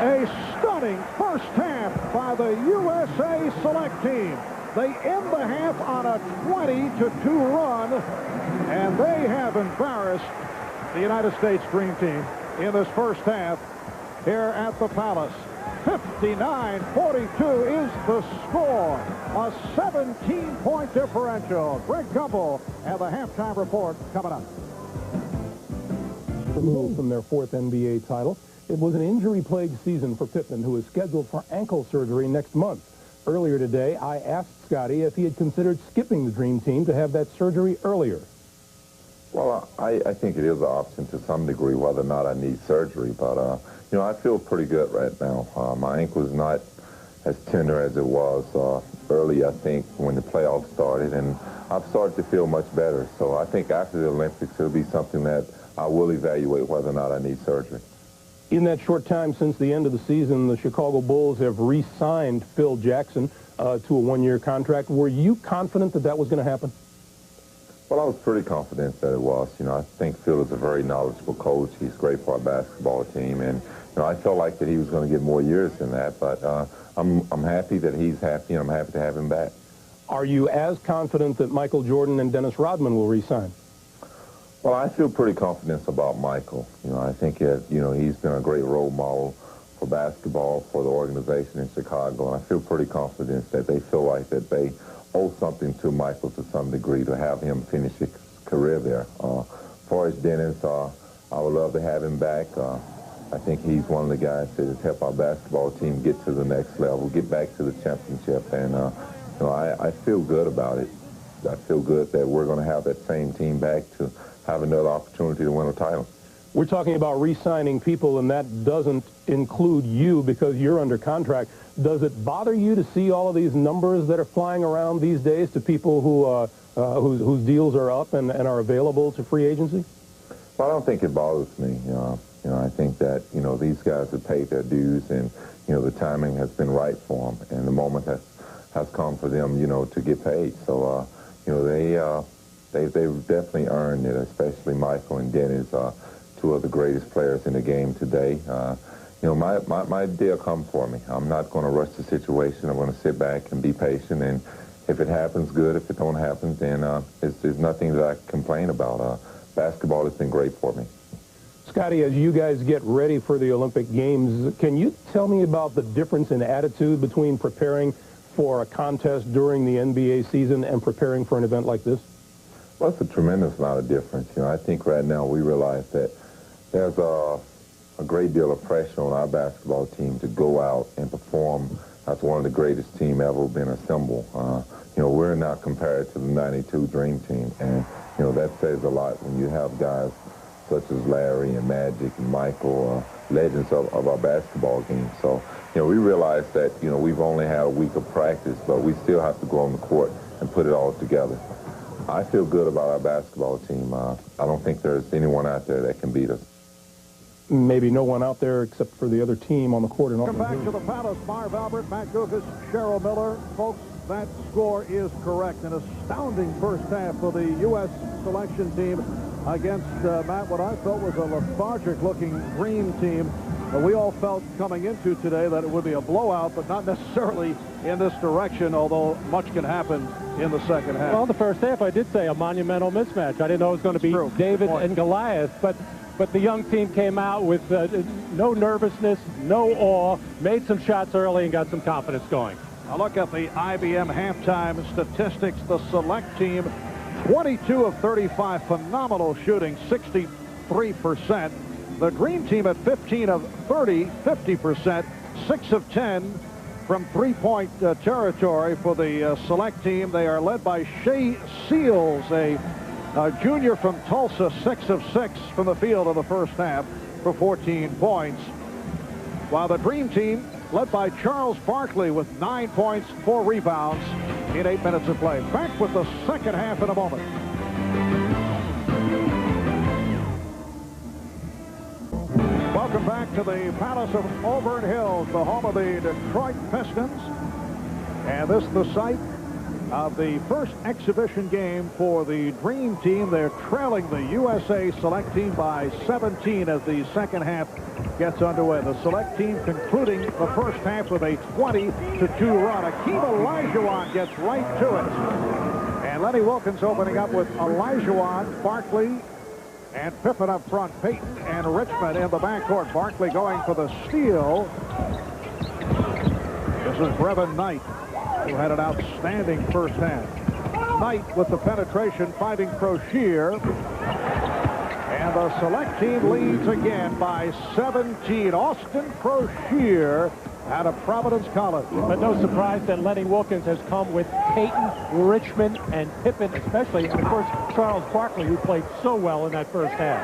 A stunning first half by the USA Select Team. They end the half on a 20-2 run, and they have embarrassed the United States Dream Team in this first half here at the Palace. 59-42 is the score. A 17-point differential. Greg Gumbel and the halftime report coming up. Removed from their fourth NBA title. It was an injury-plagued season for Pittman, who is scheduled for ankle surgery next month. Earlier today, I asked Scotty if he had considered skipping the Dream Team to have that surgery earlier. Well, I think it is an option to some degree whether or not I need surgery, but, you know, I feel pretty good right now. My ankle is not as tender as it was early, I think, when the playoffs started, and I've started to feel much better. So I think after the Olympics, it'll be something that I will evaluate whether or not I need surgery. In that short time since the end of the season, the Chicago Bulls have re-signed Phil Jackson to a one-year contract. Were you confident that that was going to happen? Well, I was pretty confident that it was. You know, I think Phil is a very knowledgeable coach. He's great for our basketball team, and you know, I felt like that he was going to get more years than that. But I'm happy that he's happy, and I'm happy to have him back. Are you as confident that Michael Jordan and Dennis Rodman will re-sign? Well, I feel pretty confident about Michael. You know, I think that, you know, he's been a great role model for basketball, for the organization in Chicago, and I feel pretty confident that they feel like that they owe something to Michael to some degree to have him finish his career there. As far as Dennis, I would love to have him back. I think he's one of the guys that has helped our basketball team get to the next level, get back to the championship, and you know, I feel good about it. I feel good that we're going to have that same team back to have another opportunity to win a title. We're talking about re-signing people, and that doesn't include you because you're under contract. Does it bother you to see all of these numbers that are flying around these days to people whose deals are up and are available to free agency? Well, I don't think it bothers me. You know, I think that, you know, these guys have paid their dues, and, you know, the timing has been right for them, and the moment has come for them, you know, to get paid. So, you know, they've definitely earned it, especially Michael and Dennis, two of the greatest players in the game today. You know, my deal come for me. I'm not going to rush the situation. I'm going to sit back and be patient, and if it happens, good. If it don't happen, then there's nothing that I complain about. Basketball has been great for me. Scotty, as you guys get ready for the Olympic Games, can you tell me about the difference in attitude between preparing for a contest during the NBA season and preparing for an event like this? Well, it's a tremendous amount of difference. You know, I think right now we realize that there's a great deal of pressure on our basketball team to go out and perform as one of the greatest team ever been assembled. You know, we're not compared to the '92 Dream Team, and you know, that says a lot when you have guys such as Larry and Magic and Michael, legends of our basketball game. So, you know, we realize that, you know, we've only had a week of practice, but we still have to go on the court and put it all together. I feel good about our basketball team. I don't think there's anyone out there that can beat us. Maybe no one out there except for the other team on the court. Welcome back to the Palace. Marv Albert, Matt Guokas, Cheryl Miller. Folks, that score is correct. An astounding first half for the U.S. selection team against, Matt, what I felt was a lethargic-looking Dream Team. We all felt coming into today that it would be a blowout, but not necessarily in this direction, although much can happen in the second half. Well, the first half, I did say a monumental mismatch. I didn't know it was going to be David and Goliath, but but the young team came out with no nervousness, no awe, made some shots early and got some confidence going. Now look at the IBM halftime statistics. The Select team, 22 of 35, phenomenal shooting, 63%. The Dream team at 15 of 30, 50%, 6 of 10 from three-point territory for the Select team. They are led by Shea Seals, a junior from Tulsa, 6 of 6 from the field in the first half for 14 points. While the Dream team, led by Charles Barkley with 9 points, 4 rebounds in 8 minutes of play. Back with the second half in a moment. Welcome back to the Palace of Auburn Hills, the home of the Detroit Pistons. And this is the site of the first exhibition game for the Dream team. They're trailing the USA Select team by 17 as the second half gets underway. The Select team concluding the first half with a 20-2 run. Akeem Olajuwon gets right to it. And Lenny Wilkens opening up with Olajuwon, Barkley, and Pippen up front. Payton and Richmond in the backcourt. Barkley going for the steal. This is Brevin Knight, who had an outstanding first half. Knight with the penetration, finding Crocier. And the Select team leads again by 17. Austin Crocier out of Providence College. But no surprise that Lenny Wilkens has come with Payton, Richmond, and Pippen especially, and of course Charles Barkley, who played so well in that first half.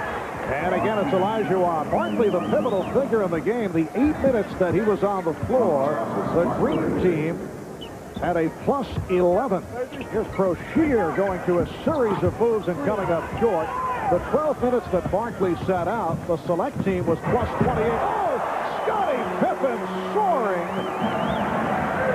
And again, it's Olajuwon. Barkley, the pivotal figure in the game. The 8 minutes that he was on the floor, the Dream team had a plus 11. Here's Crocier going to a series of moves and coming up short. The 12 minutes that Barkley sat out, the Select team was plus 28. Oh, Scottie Pippen soaring.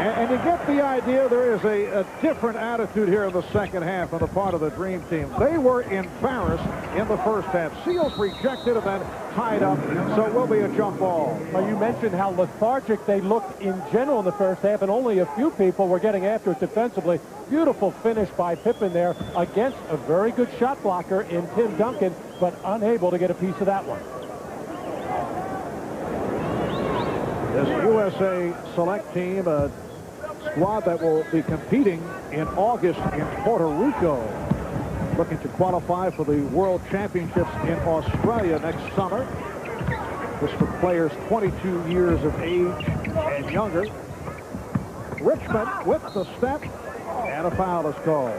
And you get the idea there is a different attitude here in the second half on the part of the Dream team. They were embarrassed in the first half. Seals rejected and then tied up, so it will be a jump ball. Well, you mentioned how lethargic they looked in general in the first half, and only a few people were getting after it defensively. Beautiful finish by Pippen there against a very good shot blocker in Tim Duncan, but unable to get a piece of that one. This USA Select team, a squad that will be competing in August in Puerto Rico, looking to qualify for the World Championships in Australia next summer. This for players 22 years of age and younger. Richmond with the step, and a foul is called.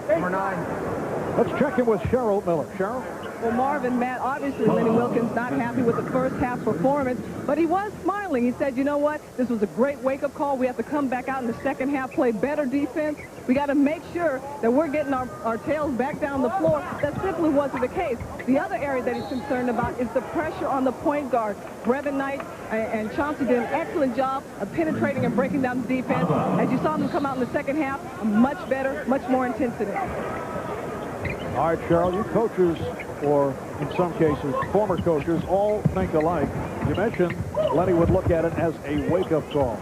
Number 9. Let's check in with Cheryl Miller. Cheryl? Well, Marvin, Matt, obviously Lenny Wilkens not happy with the first half performance, but he was smiling. He said, you know what, this was a great wake-up call. We have to come back out in the second half, play better defense. We got to make sure that we're getting our tails back down the floor. That simply wasn't the case. The other area that he's concerned about is the pressure on the point guard. Brevin Knight and Chauncey did an excellent job of penetrating and breaking down the defense. As you saw them come out in the second half, much better, much more intensity. All right, Cheryl, you coaches, or in some cases, former coaches, all think alike. You mentioned Lenny would look at it as a wake-up call.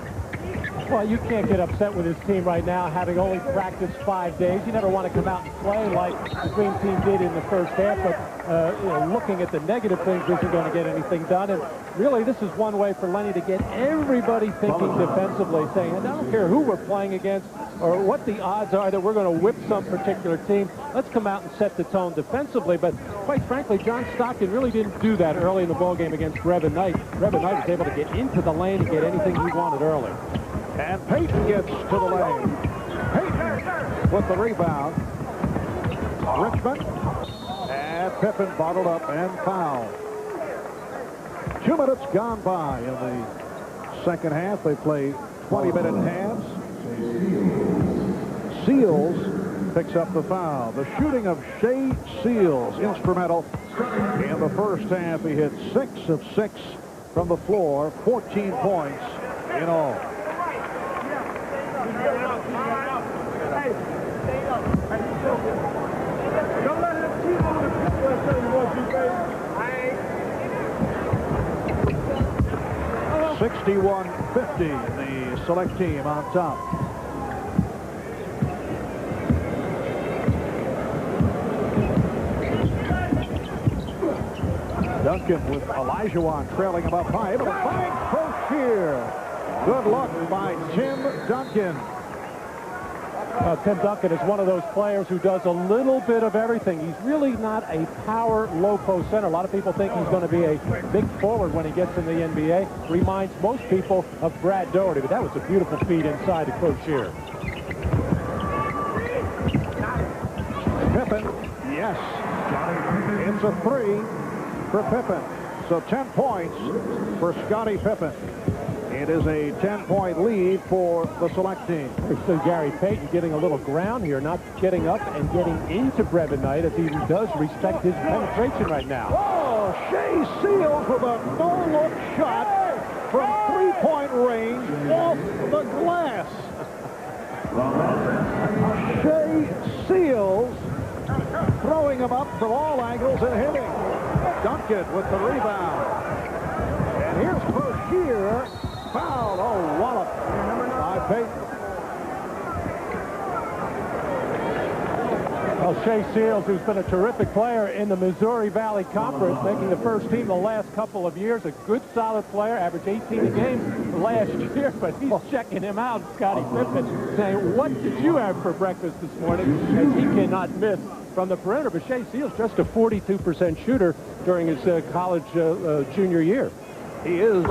Well, you can't get upset with his team right now, having only practiced 5 days. You never want to come out and play like the Dream team did in the first half, but you know, looking at the negative things isn't going to get anything done. And really, this is one way for Lenny to get everybody thinking defensively, saying, I don't care who we're playing against or what the odds are that we're going to whip some particular team. Let's come out and set the tone defensively. But quite frankly, John Stockton really didn't do that early in the ballgame against Brevin Knight. Brevin Knight was able to get into the lane and get anything he wanted early. And Payton gets to the lane. Payton with the rebound. Richmond. And Pippen bottled up and fouled. 2 minutes gone by in the second half. They play 20-minute halves. Seals picks up the foul. The shooting of Shea Seals, instrumental in the first half. He hit 6 of 6 from the floor, 14 points in all. Don't let him keep on the people and say you want to, baby. 61-50, the Select team on top. Duncan with Olajuwon trailing him up high. Able to find Crocier. Good look by Tim Duncan. Tim Duncan is one of those players who does a little bit of everything. He's really not a power low-post center. A lot of people think he's going to be a big forward when he gets in the NBA. Reminds most people of Brad Doherty, but that was a beautiful feed inside to Crocier. Pippen, yes. It's a 3 for Pippen. So 10 points for Scottie Pippen. It is a 10-point lead for the Select team. We see Gary Payton getting a little ground here, not getting up and getting into Brevin Knight as he does respect his penetration right now. Oh, Shea Seals with a no-look shot from three-point range off the glass. Shea Seals throwing him up from all angles and hitting. Duncan with the rebound. And here's Crocier. Foul. Oh, wallop by Payton. Well, Shea Seals, who's been a terrific player in the Missouri Valley Conference, making the first team the last couple of years, a good, solid player, averaged 18 a game last year, but he's checking him out, Scottie Pippen, saying, what did you have for breakfast this morning? As he cannot miss from the perimeter. But Shea Seals, just a 42% shooter during his college junior year. He is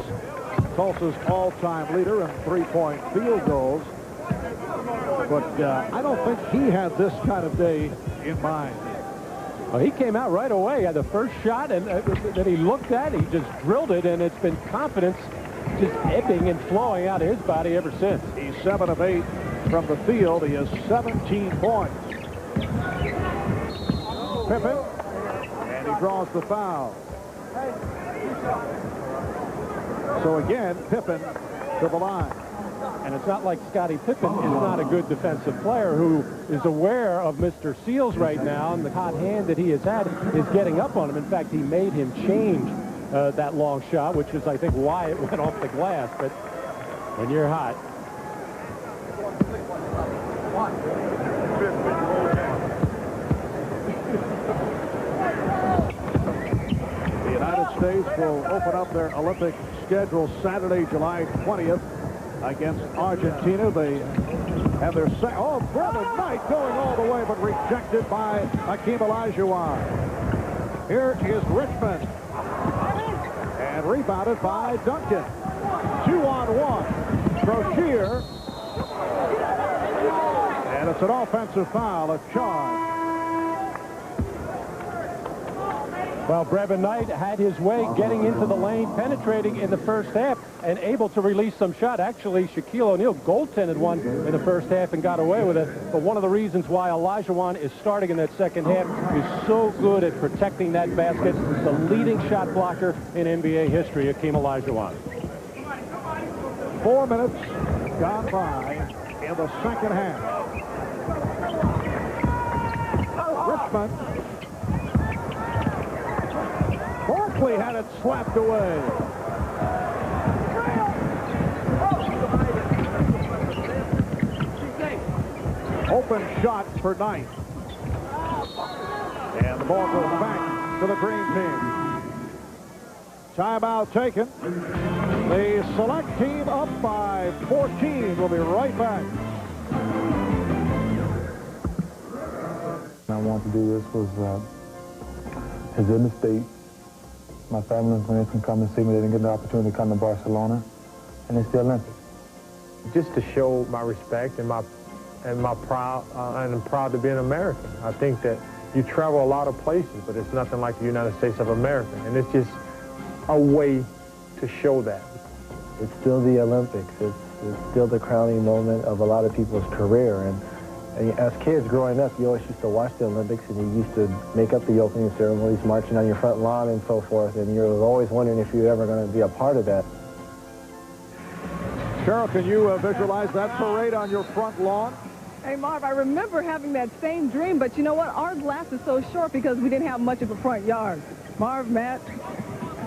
Tulsa's all-time leader in three-point field goals. But I don't think he had this kind of day in mind. Well, he came out right away, had the first shot, and that he looked at, he just drilled it, and it's been confidence just ebbing and flowing out of his body ever since. He's 7 of 8 from the field. He has 17 points. Pippen, and he draws the foul. So again, Pippen to the line. And it's not like Scottie Pippen is not a good defensive player who is aware of Mr. Seals right now, and the hot hand that he has had is getting up on him. In fact, he made him change that long shot, which is, I think, why it went off the glass. But when you're hot. The United States will open up their Olympic schedule Saturday, July 20th. Against Argentina. They have their second. Oh, Brevin Knight going all the way, but rejected by Hakeem Olajuwon. Here is Richmond. And rebounded by Duncan. 2-on-1. Crocier. And it's an offensive foul, a charge. Well, Brevin Knight had his way getting into the lane, penetrating in the first half, and able to release some shot. Actually, Shaquille O'Neal goaltended one in the first half and got away with it. But one of the reasons why Olajuwon is starting in that second half is so good at protecting that basket. The leading shot blocker in NBA history, Hakeem Olajuwon. 4 minutes gone by in the second half. Richmond. Barkley had it slapped away. Open shot for Knight. And the ball goes back to the green team. Timeout taken. The Select team up by 14. We'll be right back. I wanted to do this was is in the States. My family and friends can come and see me. They didn't get the opportunity to come to Barcelona, and it's the Olympics. Just to show my respect and I'm proud to be an American. I think that you travel a lot of places, but it's nothing like the United States of America, and it's just a way to show that. It's still the Olympics. It's still the crowning moment of a lot of people's career, and as kids growing up, you always used to watch the Olympics, and you used to make up the opening ceremonies, marching on your front lawn and so forth, and you were always wondering if you were ever going to be a part of that. Cheryl, can you visualize that parade on your front lawn? Hey, Marv, I remember having that same dream, but you know what? Ours lasted so short because we didn't have much of a front yard. Marv, Matt?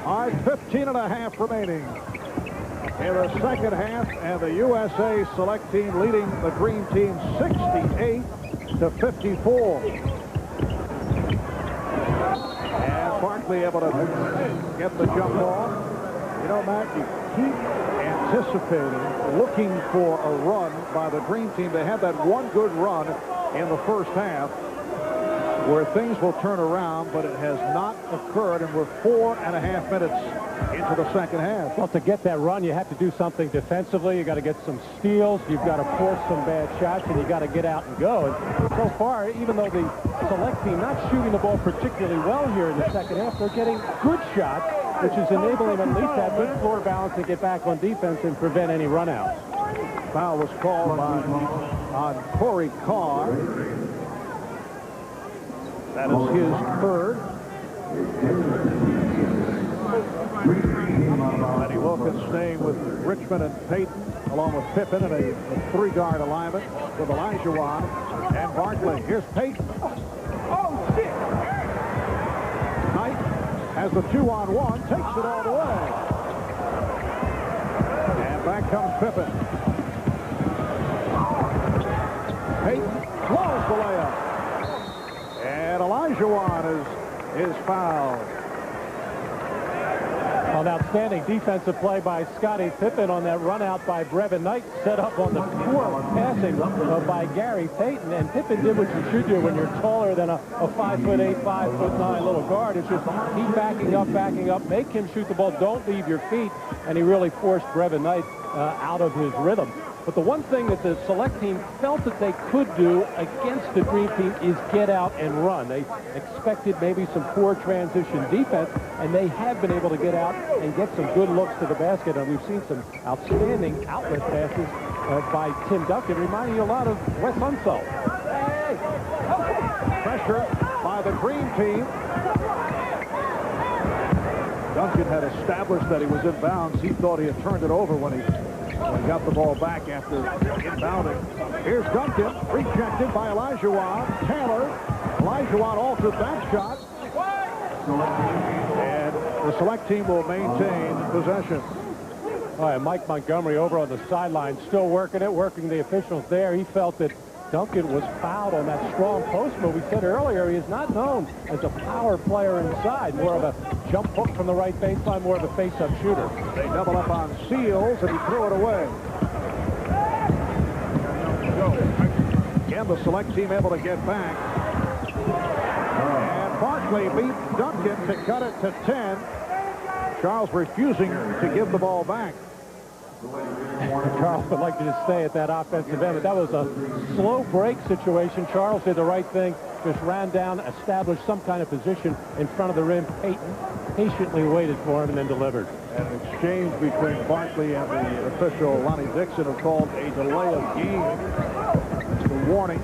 All right, 15 and a half remaining in the second half, and the USA Select team leading the green team 68 to 54. And Barkley able to get the jump ball. You know, Matt, you keep anticipating, looking for a run by the Dream Team. They had that one good run in the first half where things will turn around, but it has not occurred, and we're 4.5 minutes into the second half. Well, to get that run, you have to do something defensively. You got to get some steals. You've got to force some bad shots, and you got to get out and go. And so far, even though the Select team not shooting the ball particularly well here in the second half, they're getting good shots, which is enabling them at least to have good floor balance and get back on defense and prevent any runouts. Foul was called on Corey Carr. That is his third. Lenny Wilkins staying with Richmond and Payton, along with Pippen in a three-guard alignment with Olajuwon and Barkley. Here's Payton. Knight has the 2-on-1, takes it all the way. And back comes Pippen. Payton blows the layup. And Olajuwon is fouled. An outstanding defensive play by Scottie Pippen on that run out by Brevin Knight, set up on the poor passing by Gary Payton. And Pippen did what you should do when you're taller than a 5'8", 5'9" little guard. It's just keep backing up, make him shoot the ball, don't leave your feet. And he really forced Brevin Knight out of his rhythm. But the one thing that the Select team felt that they could do against the Dream Team is get out and run. They expected maybe some poor transition defense, and they have been able to get out and get some good looks to the basket. And we've seen some outstanding outlet passes by Tim Duncan, reminding you a lot of Wes Unseld. Pressure by the Dream Team. Duncan had established that he was in bounds. He thought he had turned it over when he got the ball back after inbounding. Here's Duncan, rejected by Olajuwon. Taylor. Olajuwon altered that shot. And the Select team will maintain possession. All right, Mike Montgomery over on the sideline, still working the officials there. He felt that Duncan was fouled on that strong post move. We said earlier he is not known as a power player inside, more of a jump hook from the right baseline, more of a face-up shooter. They double up on Seals, and he threw it away. Again, the Select team able to get back. And Barkley beats Duncan to cut it to 10. Charles refusing to give the ball back. Charles would like to just stay at that offensive end, but that was a slow break situation. Charles did the right thing, just ran down, established some kind of position in front of the rim. Payton patiently waited for him and then delivered. And an exchange between Barkley and the official Lonnie Dixon have called a delay of game. It's the warning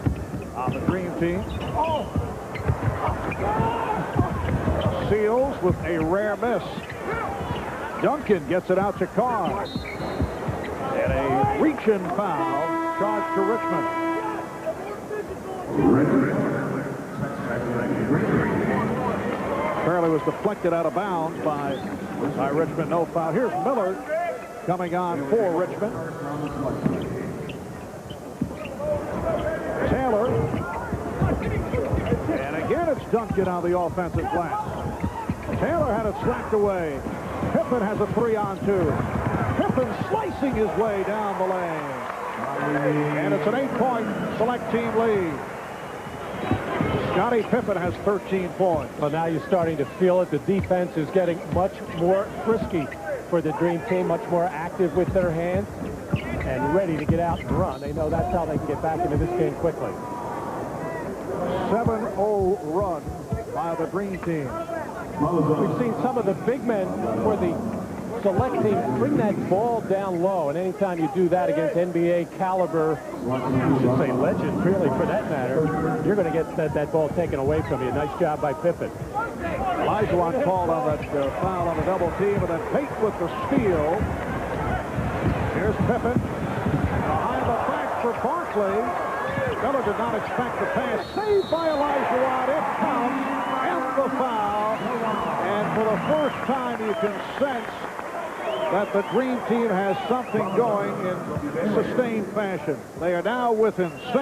on the Dream Team. Seals with a rare miss. Duncan gets it out to Carr. And a reach-in foul charged to Richmond. Fairley was deflected out of bounds by Richmond. No foul. Here's Miller coming on for Richmond. Taylor. And again, it's Duncan on the offensive glass. Taylor had it slapped away. Pippen has a 3-on-2. Pippen slicing his way down the lane. And it's an 8-point Select team lead. Scottie Pippen has 13 points. Well, now you're starting to feel it. The defense is getting much more frisky for the Dream Team, much more active with their hands and ready to get out and run. They know that's how they can get back into this game quickly. 7-0 run by the Dream Team. We've seen some of the big men for the Select team bring that ball down low, and anytime you do that against NBA caliber, you should say legend, really, for that matter, you're going to get that ball taken away from you. Nice job by Pippen. Olajuwon called on that foul on the double team, and then Payton with the steal. Here's Pippen. Behind the back for Barkley. Miller did not expect the pass. Saved by Olajuwon. It counts. And the foul. And for the first time, you can sense that the Dream Team has something going in sustained fashion. They are now within 6.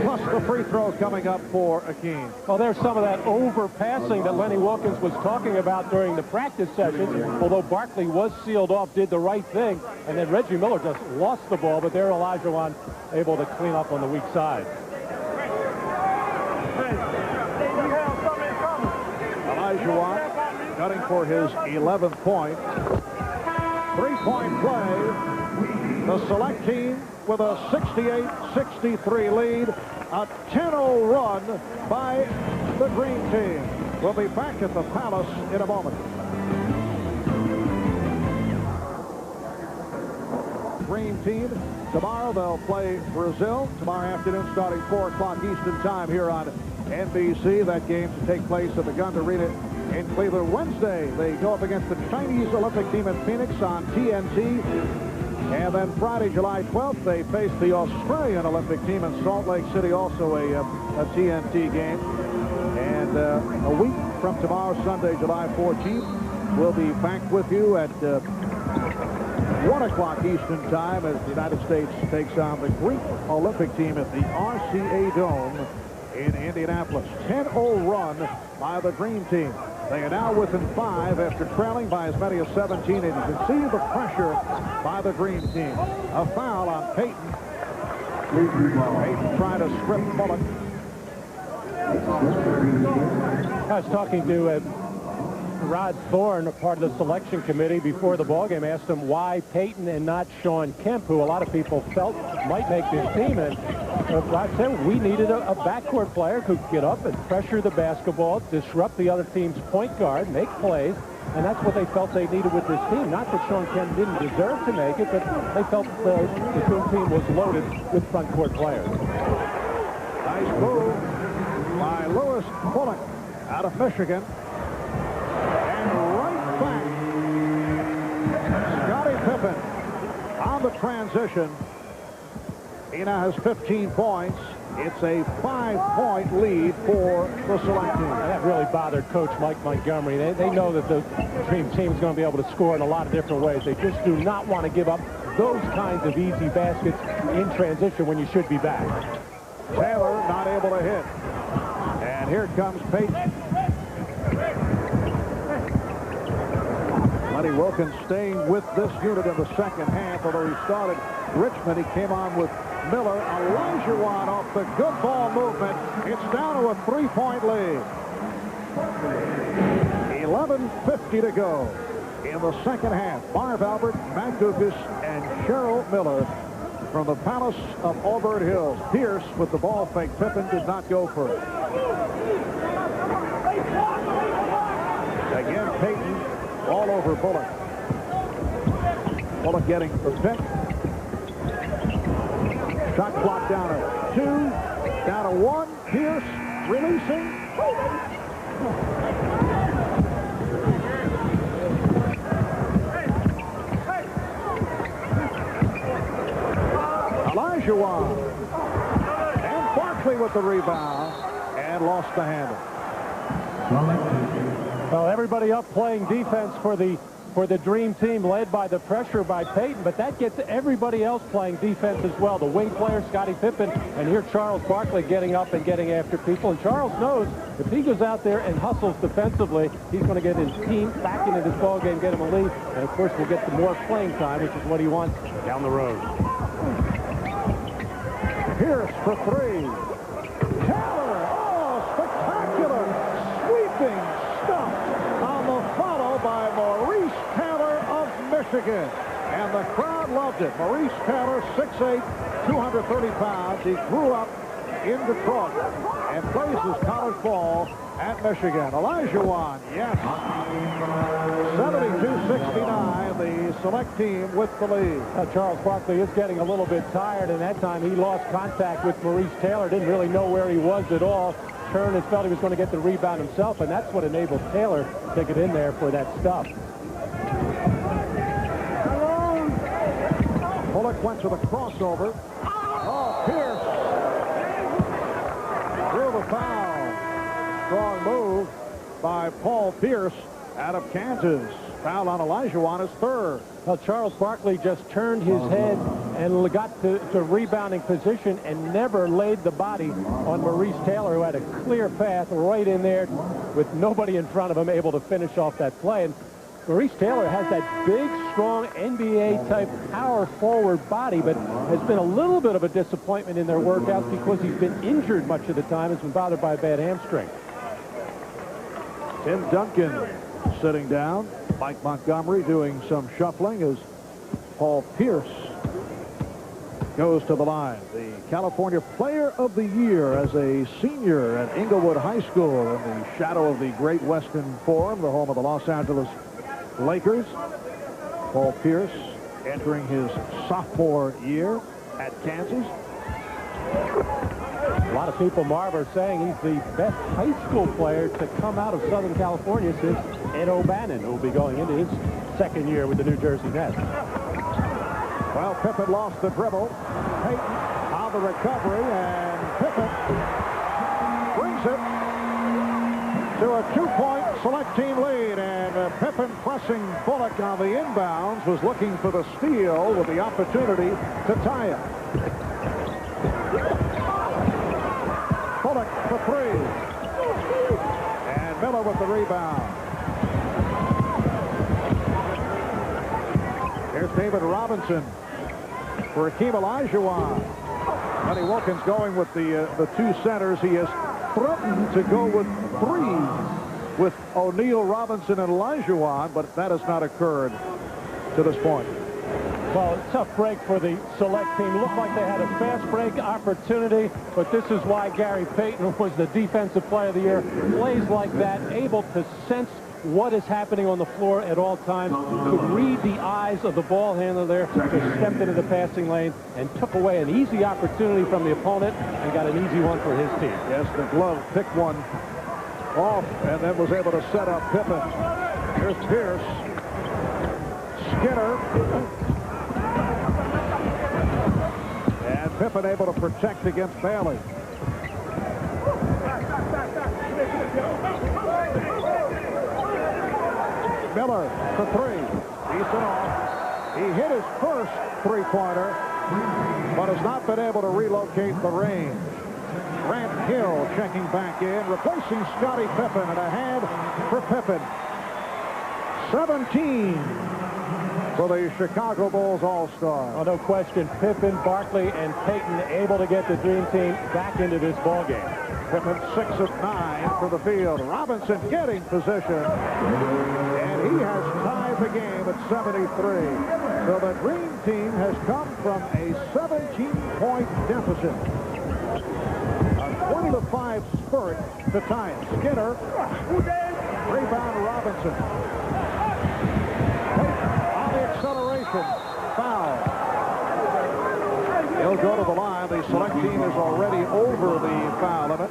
plus the free throw coming up for Akeem. Well, there's some of that overpassing that Lenny Wilkins was talking about during the practice sessions. Although Barkley was sealed off, did the right thing, and then Reggie Miller just lost the ball, but there Olajuwon able to clean up on the weak side. Olajuwon gunning for his 11th point. Three-point play. The Select team with a 68-63 lead. A 10-0 run by the Green team. We'll be back at the Palace in a moment. Green team, tomorrow they'll play Brazil. Tomorrow afternoon starting 4 o'clock Eastern time here on NBC. That game to take place at the Gund Arena in Cleveland. Wednesday, they go up against the Chinese Olympic team in Phoenix on TNT. And then Friday, July 12th, they face the Australian Olympic team in Salt Lake City, also a TNT game. And a week from tomorrow, Sunday, July 14th, we'll be back with you at 1 o'clock Eastern time as the United States takes on the Greek Olympic team at the RCA Dome in Indianapolis. 10-0 run by the Green team. They are now within 5 after trailing by as many as 17, and you can see the pressure by the Green team. A foul on Payton. Payton trying to strip Bullock. I was talking to Rod Thorne, part of the selection committee, before the ballgame. Asked him why Payton and not Sean Kemp, who a lot of people felt might make this team. And Rod said we needed a backcourt player who could get up and pressure the basketball, disrupt the other team's point guard, make plays. And that's what they felt they needed with this team. Not that Sean Kemp didn't deserve to make it, but they felt the Coon team was loaded with front court players. Nice move by Lewis Bullock out of Michigan. And right back, Scottie Pippen on the transition. He now has 15 points. It's a 5-point lead for the Select team. That really bothered Coach Mike Montgomery. They know that the Dream team is going to be able to score in a lot of different ways. They just do not want to give up those kinds of easy baskets in transition when you should be back. Taylor not able to hit. And here comes Payton. Lenny Wilkins staying with this unit in the second half, although he started Richmond. He came on with Miller. Olajuwon off the good ball movement. It's down to a 3-point lead. 11:50 to go in the second half. Marv Albert, Matt Dukas, and Cheryl Miller from the Palace of Auburn Hills. Pierce with the ball fake. Pippen did not go for it. Again, Payton all over Bullock. Bullock getting the pick. Shot clock down to 2, down to 1. Pierce releasing. Olajuwon and Barkley with the rebound and lost the handle. Well, everybody up playing defense for the Dream team, led by the pressure by Payton, but that gets everybody else playing defense as well. The wing player, Scottie Pippen, and here Charles Barkley getting up and getting after people. And Charles knows if he goes out there and hustles defensively, he's going to get his team back into this ball game, get him a lead, and of course we'll get some more playing time, which is what he wants down the road. Pierce for 3. Taylor, oh, spectacular sweeping stuff on the follow by Maurice Taylor of Michigan. And the crowd loved it. Maurice Taylor, 6'8", 230 pounds. He grew up in Detroit and plays his college ball at Michigan. Olajuwon, yes. 72-69, the Select team with the lead. Charles Barkley is getting a little bit tired, and that time he lost contact with Maurice Taylor. Didn't really know where he was at all. Turned and felt he was going to get the rebound himself, and that's what enabled Taylor to get in there for that stuff. Bullock went to the crossover. Oh, Pierce drew the foul. Strong move by Paul Pierce out of Kansas. Foul on Olajuwon is 3rd. Well, Charles Barkley just turned his head and got to rebounding position and never laid the body on Maurice Taylor, who had a clear path right in there with nobody in front of him able to finish off that play. And Maurice Taylor has that big, strong NBA-type power forward body, but has been a little bit of a disappointment in their workouts because he's been injured much of the time, has been bothered by a bad hamstring. Tim Duncan sitting down. Mike Montgomery doing some shuffling as Paul Pierce goes to the line. The California Player of the Year as a senior at Inglewood High School in the shadow of the Great Western Forum, the home of the Los Angeles Lakers. Paul Pierce entering his sophomore year at Kansas. A lot of people, Marv, are saying he's the best high school player to come out of Southern California since Ed O'Bannon, who will be going into his second year with the New Jersey Nets. Well, Pippen lost the dribble. Payton on the recovery, and Pippen brings it to a 2-point Select team lead. And Pippen pressing Bullock on the inbounds, was looking for the steal with the opportunity to tie it. Bullock for three. And Miller with the rebound. Here's David Robinson for Akeem Olajuwon. Lenny Wilkins going with the two centers. He has threatened to go with threes with O'Neal, Robinson, and Olajuwon, but that has not occurred to this point. Well, tough break for the Select team. Looked like they had a fast break opportunity, but this is why Gary Payton was the Defensive Player of the Year. Plays like that, able to sense what is happening on the floor at all times, could read the eyes of the ball handler there, just stepped into the passing lane and took away an easy opportunity from the opponent and got an easy one for his team. Yes, the glove picked one off and then was able to set up Pippen. Here's Pierce. Skinner. And Pippen able to protect against Bailey. Miller for three. Decent off. He hit his first three-pointer, but has not been able to relocate the range. Grant Hill checking back in, replacing Scottie Pippen, and a hand for Pippen. 17 for the Chicago Bulls All-Star. Oh, no question. Pippen, Barkley, and Payton able to get the Dream Team back into this ballgame. Pippen 6 of 9 for the field. Robinson getting position, and he has tied the game at 73. So the Dream Team has come from a 17-point deficit. A 20-5 spurt to tie it. Skinner, rebound Robinson. On the acceleration, foul. He'll go to the line. The Select team is already over the foul limit.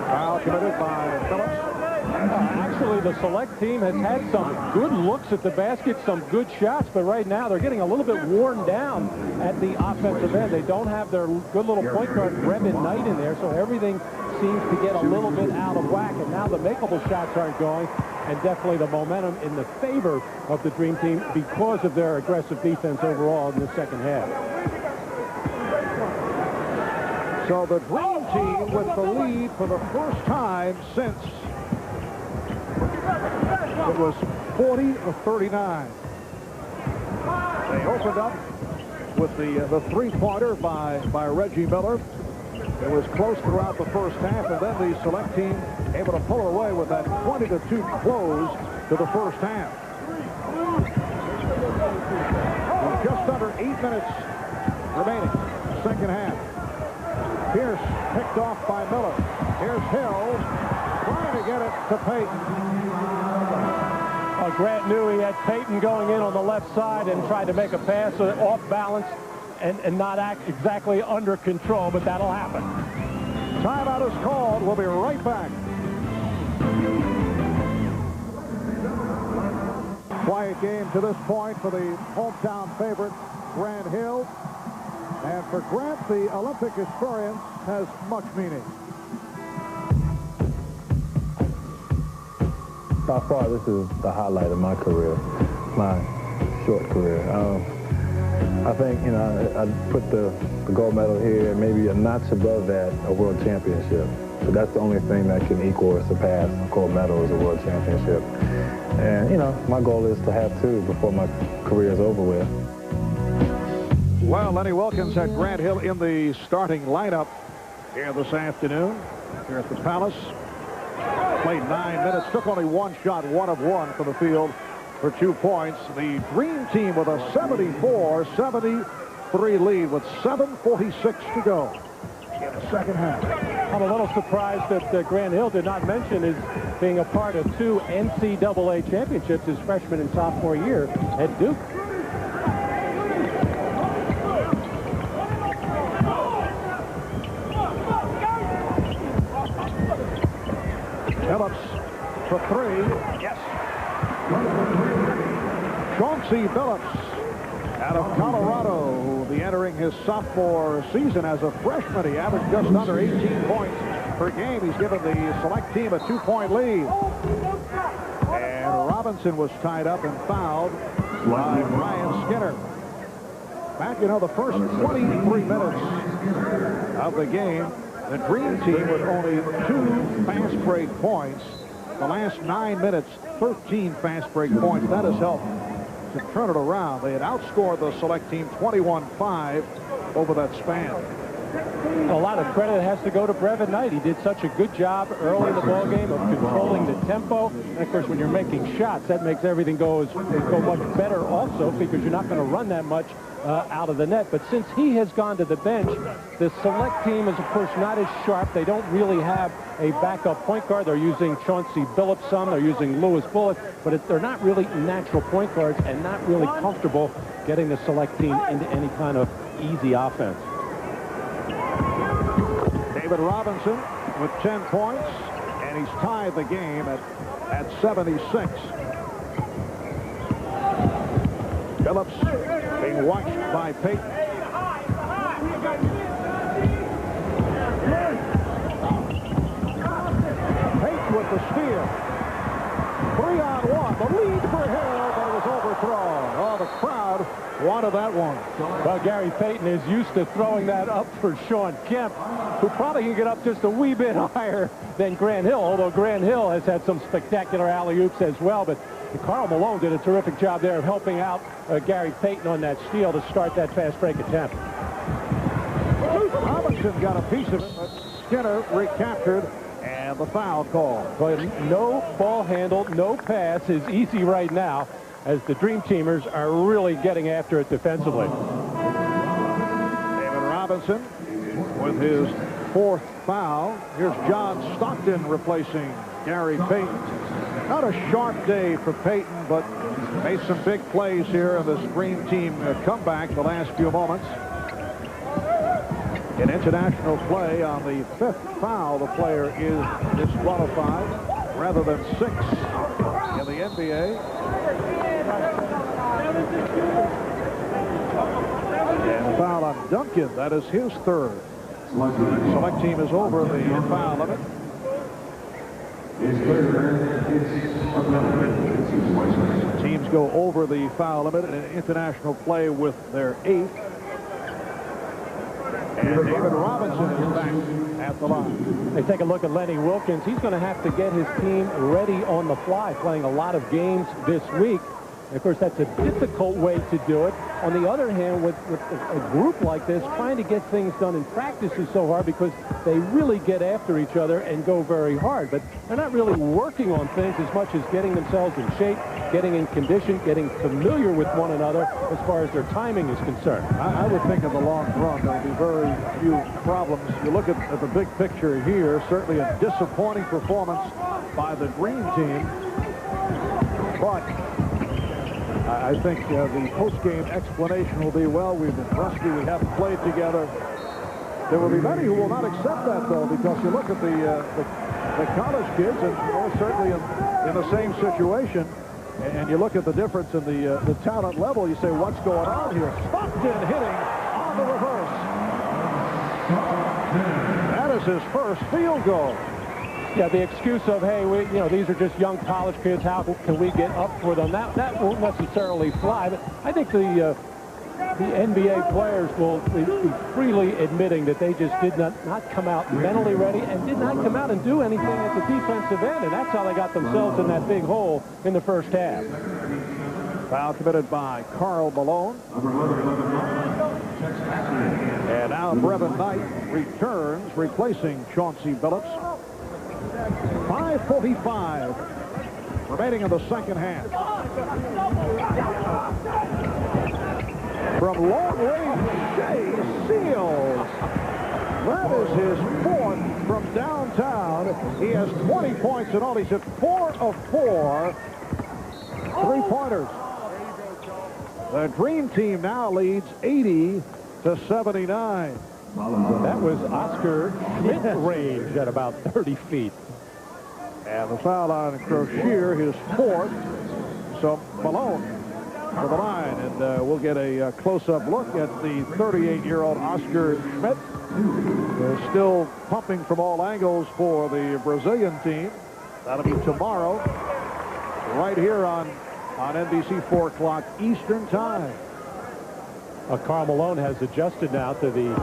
Foul committed by Phillips. Actually, the Select team has had some good looks at the basket, some good shots, but right now they're getting a little bit worn down at the offensive end. They don't have their good little point guard, Brevin Knight, in there, so everything seems to get a little bit out of whack, and now the makeable shots aren't going, and definitely the momentum in the favor of the Dream Team because of their aggressive defense overall in the second half. So the Dream Team with the lead for the first time since it was 40 of 39. They opened up with the three-pointer by Reggie Miller. It was close throughout the first half, and then the Select team able to pull it away with that 20-2 close to the first half. With just under 8 minutes remaining, second half. Pierce picked off by Miller. Here's Hill trying to get it to Payton. Grant knew he had Payton going in on the left side and tried to make a pass off balance and not act exactly under control, but that'll happen. Timeout is called. We'll be right back. Quiet game to this point for the hometown favorite, Grant Hill. And for Grant, the Olympic experience has much meaning. By far, this is the highlight of my career, my short career. I think, you know, I'd put the gold medal here, and maybe a notch above that, a world championship. So that's the only thing that can equal or surpass a gold medal is a world championship. And, you know, my goal is to have 2 before my career is over with. Well, Lenny Wilkens had Grant Hill in the starting lineup here this afternoon here at the Palace. Played 9 minutes, took only 1 shot, 1 of 1 from the field for 2 points. The Dream Team with a 74-73 lead with 7:46 to go in the second half. I'm a little surprised that Grant Hill did not mention his being a part of 2 NCAA championships his freshman and sophomore year at Duke. Phillips for 3. Yes. Chauncey Phillips out of Colorado, who will be entering his sophomore season as a freshman. He averaged just under 18 points per game. He's given the select team a 2-point lead. And Robinson was tied up and fouled by Ryan Skinner. Back, you know, the first 23 minutes of the game, the Dream Team with only 2 fast break points. The last 9 minutes, 13 fast break points. That has helped to turn it around. They had outscored the select team 21-5 over that span. A lot of credit has to go to Brevin Knight. He did such a good job early in the ballgame of controlling the tempo. And of course, when you're making shots, that makes everything go much better also, because you're not going to run that much out of the net. But since he has gone to the bench, the select team is, of course, not as sharp. They don't really have a backup point guard. They're using Chauncey Billups some. They're using Lewis Bullock. But they're not really natural point guards and not really comfortable getting the select team into any kind of easy offense. David Robinson with 10 points, and he's tied the game at 76. Phillips being watched by Payton. Payton with the steal. 3-on-1. The lead for Hill, but it was overthrown. Oh, the crowd wanted that one. Well, Gary Payton is used to throwing that up for Sean Kemp, who probably can get up just a wee bit higher than Grant Hill, although Grant Hill has had some spectacular alley-oops as well. But Karl Malone did a terrific job there of helping out Gary Payton on that steal to start that fast break attempt. Robinson got a piece of it, but Skinner recaptured, and the foul call. But no ball handle, no pass is easy right now, as the Dream Teamers are really getting after it defensively. David Robinson with his 4th foul. Here's John Stockton replacing Gary Payton. Not a sharp day for Payton, but made some big plays here in this Dream Team comeback the last few moments. In international play, on the 5th foul, the player is disqualified rather than 6 in the NBA. And the foul on Duncan, that is his 3rd. Select team is over the foul limit. Teams go over the foul limit in international play with their 8th. And David Robinson is back at the line. They take a look at Lenny Wilkens. He's going to have to get his team ready on the fly, playing a lot of games this week. And of course, that's a difficult way to do it. On the other hand, with a group like this, trying to get things done in practice is so hard because they really get after each other and go very hard. But they're not really working on things as much as getting themselves in shape, getting in condition, getting familiar with one another as far as their timing is concerned. I would think in the long run, there'll be very few problems. You look at the big picture here, certainly a disappointing performance by the Dream Team. But I think the post-game explanation will be, well, we've been rusty, we haven't played together. There will be many who will not accept that, though, because you look at the college kids, and they're certainly in the same situation, and you look at the difference in the talent level, you say, what's going on here? Stockton hitting on the reverse. That is his first field goal. Yeah, the excuse of, hey, these are just young college kids. How can we get up for them? That won't necessarily fly. But I think the the NBA players will be freely admitting that they just did not come out mentally ready and did not come out and do anything at the defensive end, and that's how they got themselves in that big hole in the first half. Foul committed by Karl Malone. And now Brevin Knight returns, replacing Chauncey Billups. 5:45 remaining in the second half. From long range, Jay Seals. That is his 4th from downtown. He has 20 points in all. He's hit 4 of 4 three-pointers. The Dream Team now leads 80-79. That was Oscar Schmidt range at about 30 feet. And the foul on Crocier, his 4th. So Malone to the line, and we'll get a close-up look at the 38-year-old Oscar Schmidt. Still pumping from all angles for the Brazilian team. That'll be tomorrow, right here on NBC, 4 o'clock Eastern Time. Karl Malone has adjusted now to the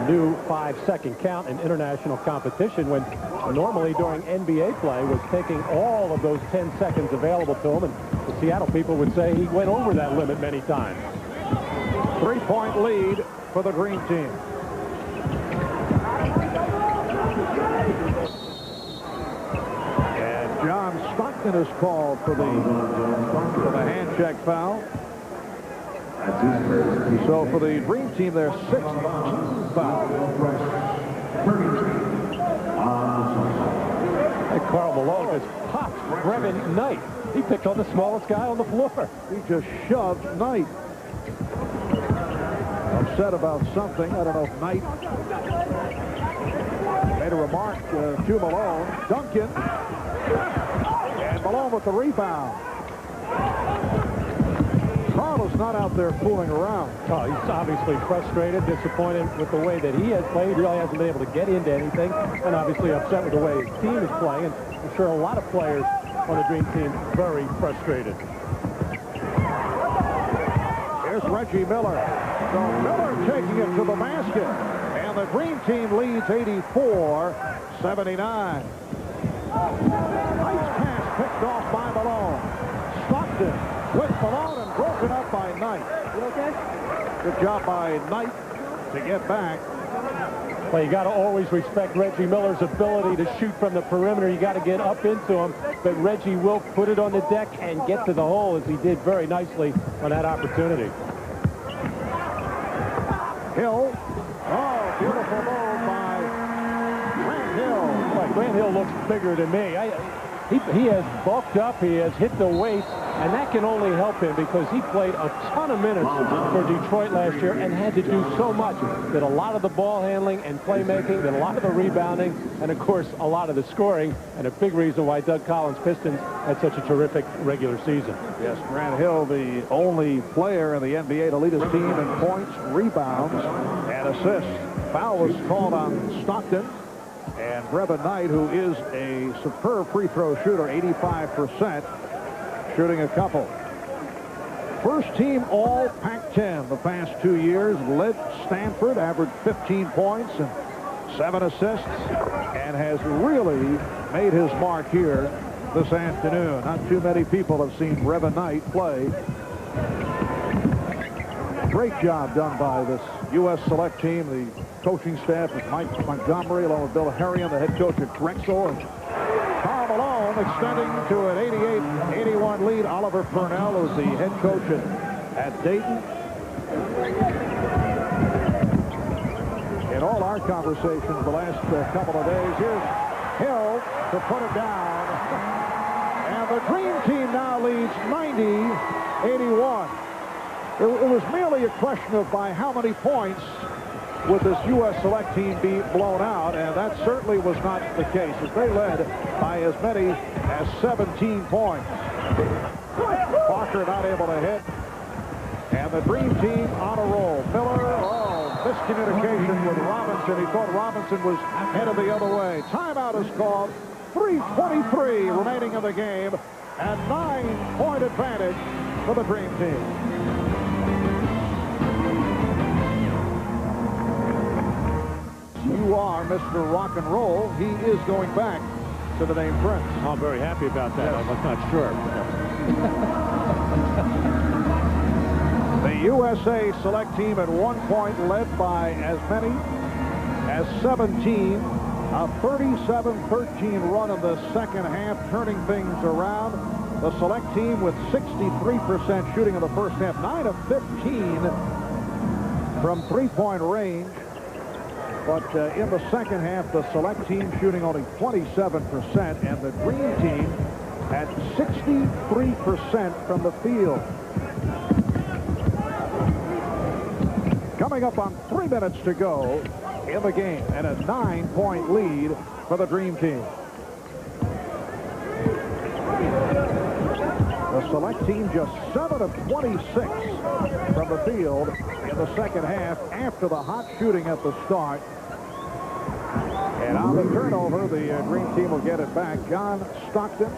new 5-second count in international competition, when normally during NBA play was taking all of those 10 seconds available to him, and the Seattle people would say he went over that limit many times. 3-point lead for the Green Team. And John Stockton is called for the hand check foul. So for the Dream Team, their 6th foul. And Karl Malone just popped Brevin Knight. He picked on the smallest guy on the floor. He just shoved Knight. Upset about something. I don't know if Knight made a remark to Malone. Duncan. And Malone with the rebound. Karl is not out there fooling around. Oh, he's obviously frustrated, disappointed with the way that he has played. He really hasn't been able to get into anything, and obviously upset with the way his team is playing. And I'm sure a lot of players on the Dream Team very frustrated. Here's Reggie Miller. So Miller taking it to the basket, and the Dream Team leads 84-79. Nice pass picked off by Malone. Stockton with Malone and broken up by Knight. You okay? Good job by Knight to get back. Well, you got to always respect Reggie Miller's ability to shoot from the perimeter. You got to get up into him, but Reggie will put it on the deck and get to the hole, as he did very nicely on that opportunity. Hill. Oh, beautiful move by Grant Hill. Boy, Grant Hill looks bigger than me. He has bulked up, he has hit the weight, and that can only help him because he played a ton of minutes for Detroit last year and had to do so much. Did a lot of the ball handling and playmaking, did a lot of the rebounding, and of course a lot of the scoring, and a big reason why Doug Collins' Pistons had such a terrific regular season. Yes, Grant Hill, the only player in the NBA to lead his team in points, rebounds, and assists. Foul was called on Stockton. And Brevin Knight, who is a superb free throw shooter, 85%, shooting a couple. First team all Pac-10 the past 2 years, led Stanford, averaged 15 points and 7 assists, and has really made his mark here this afternoon. Not too many people have seen Brevin Knight play. Great job done by this U.S. Select team. The coaching staff is Mike Montgomery, along with Bill Harrion, the head coach at Drexel, and Karl Malone extending to an 88-81 lead. Oliver Purnell, who's the head coach at Dayton. In all our conversations the last couple of days, here's Hill to put it down. And the Dream Team now leads 90-81. It was merely a question of by how many points would this U.S. Select team be blown out, and that certainly was not the case, as they led by as many as 17 points. Parker not able to hit, and the Dream Team on a roll. Miller, miscommunication with Robinson. He thought Robinson was headed the other way. Timeout is called. 3:23 remaining in the game, and 9-point advantage for the Dream Team. you are Mr. Rock and Roll, he is going back to the name Prince. I'm very happy about that. Yes. I'm not sure. The USA select team at one point led by as many as 17. A 37-13 run in the second half, turning things around. The select team with 63% shooting in the first half, 9 of 15 from three-point range. But in the second half, the select team shooting only 27%, and the green team at 63% from the field. Coming up on 3 minutes to go in the game, and a 9-point lead for the Dream Team. The select team just 7 of 26 from the field in the second half after the hot shooting at the start. And on the turnover, the Green Team will get it back. John Stockton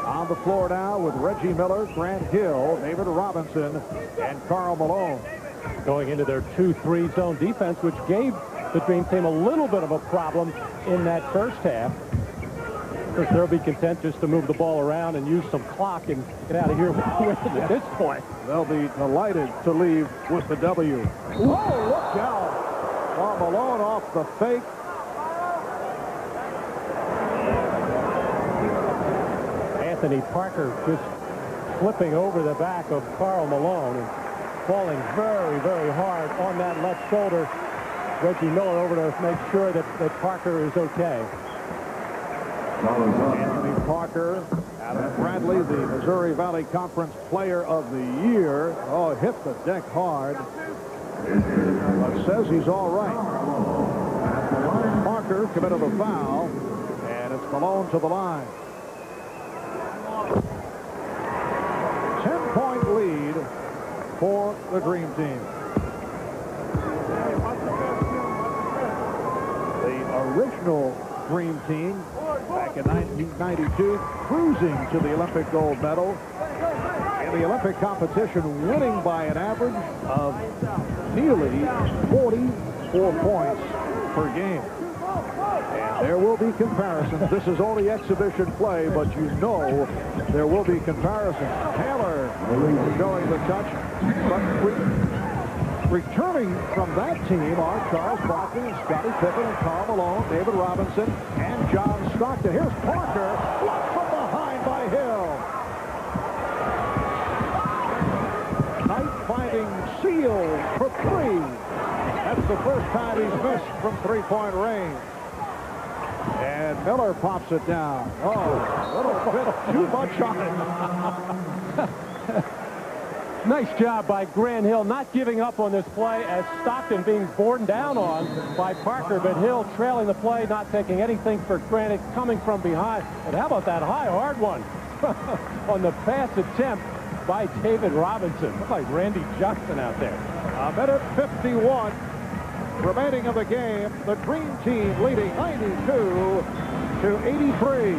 on the floor now with Reggie Miller, Grant Hill, David Robinson, and Karl Malone. Going into their 2-3 zone defense, which gave the Dream Team a little bit of a problem in that first half. Of course, they'll be content just to move the ball around and use some clock and get out of here with it at this point. They'll be delighted to leave with the W. Whoa, look out. Karl Malone off the fake. Anthony Parker just flipping over the back of Karl Malone and falling very, very hard on that left shoulder. Reggie Miller over to make sure that Parker is okay. Anthony Parker out of Bradley, the Missouri Valley Conference Player of the Year. Oh, hit the deck hard. But says he's all right. Parker committed a foul, and it's Malone to the line. 10-point lead for the Dream Team. The original Dream Team back in 1992, cruising to the Olympic gold medal. In the Olympic competition, winning by an average of nearly 44 points per game. And there will be comparisons. This is only exhibition play, but you know there will be comparisons. Taylor showing the touch, but returning from that team are Charles Barkley and Scottie Pippen and Karl Malone, David Robinson, and John Stockton. Here's Parker, blocked from behind by Hill. Knight finding Seals for three. That's the first time he's missed from three-point range. And Miller pops it down. Oh, a little bit too much on it. Nice job by Grant Hill not giving up on this play as Stockton being borne down on by Parker, but Hill trailing the play, not taking anything for granted, coming from behind. And how about that high, hard one on the pass attempt by David Robinson? Looks like Randy Johnson out there. A minute 51 remaining of the game. The Green Team leading 92 to 83.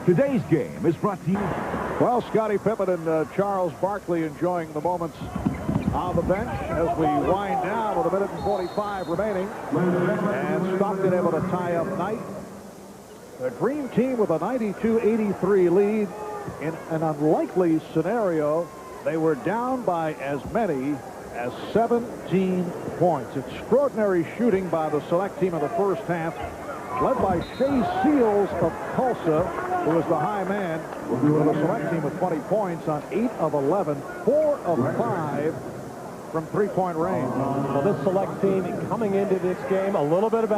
Today's game is brought to you. Well, Scottie Pippen and Charles Barkley enjoying the moments on the bench as we wind down with a minute and 45 remaining. And Stockton able to tie up Knight. The Dream Team with a 92-83 lead. In an unlikely scenario, they were down by as many as 17 points. Extraordinary shooting by the select team in the first half, led by Shea Seals of Tulsa, who was the high man for the select team with 20 points on 8 of 11, 4 of 5 from three-point range. Well, this select team coming into this game a little bit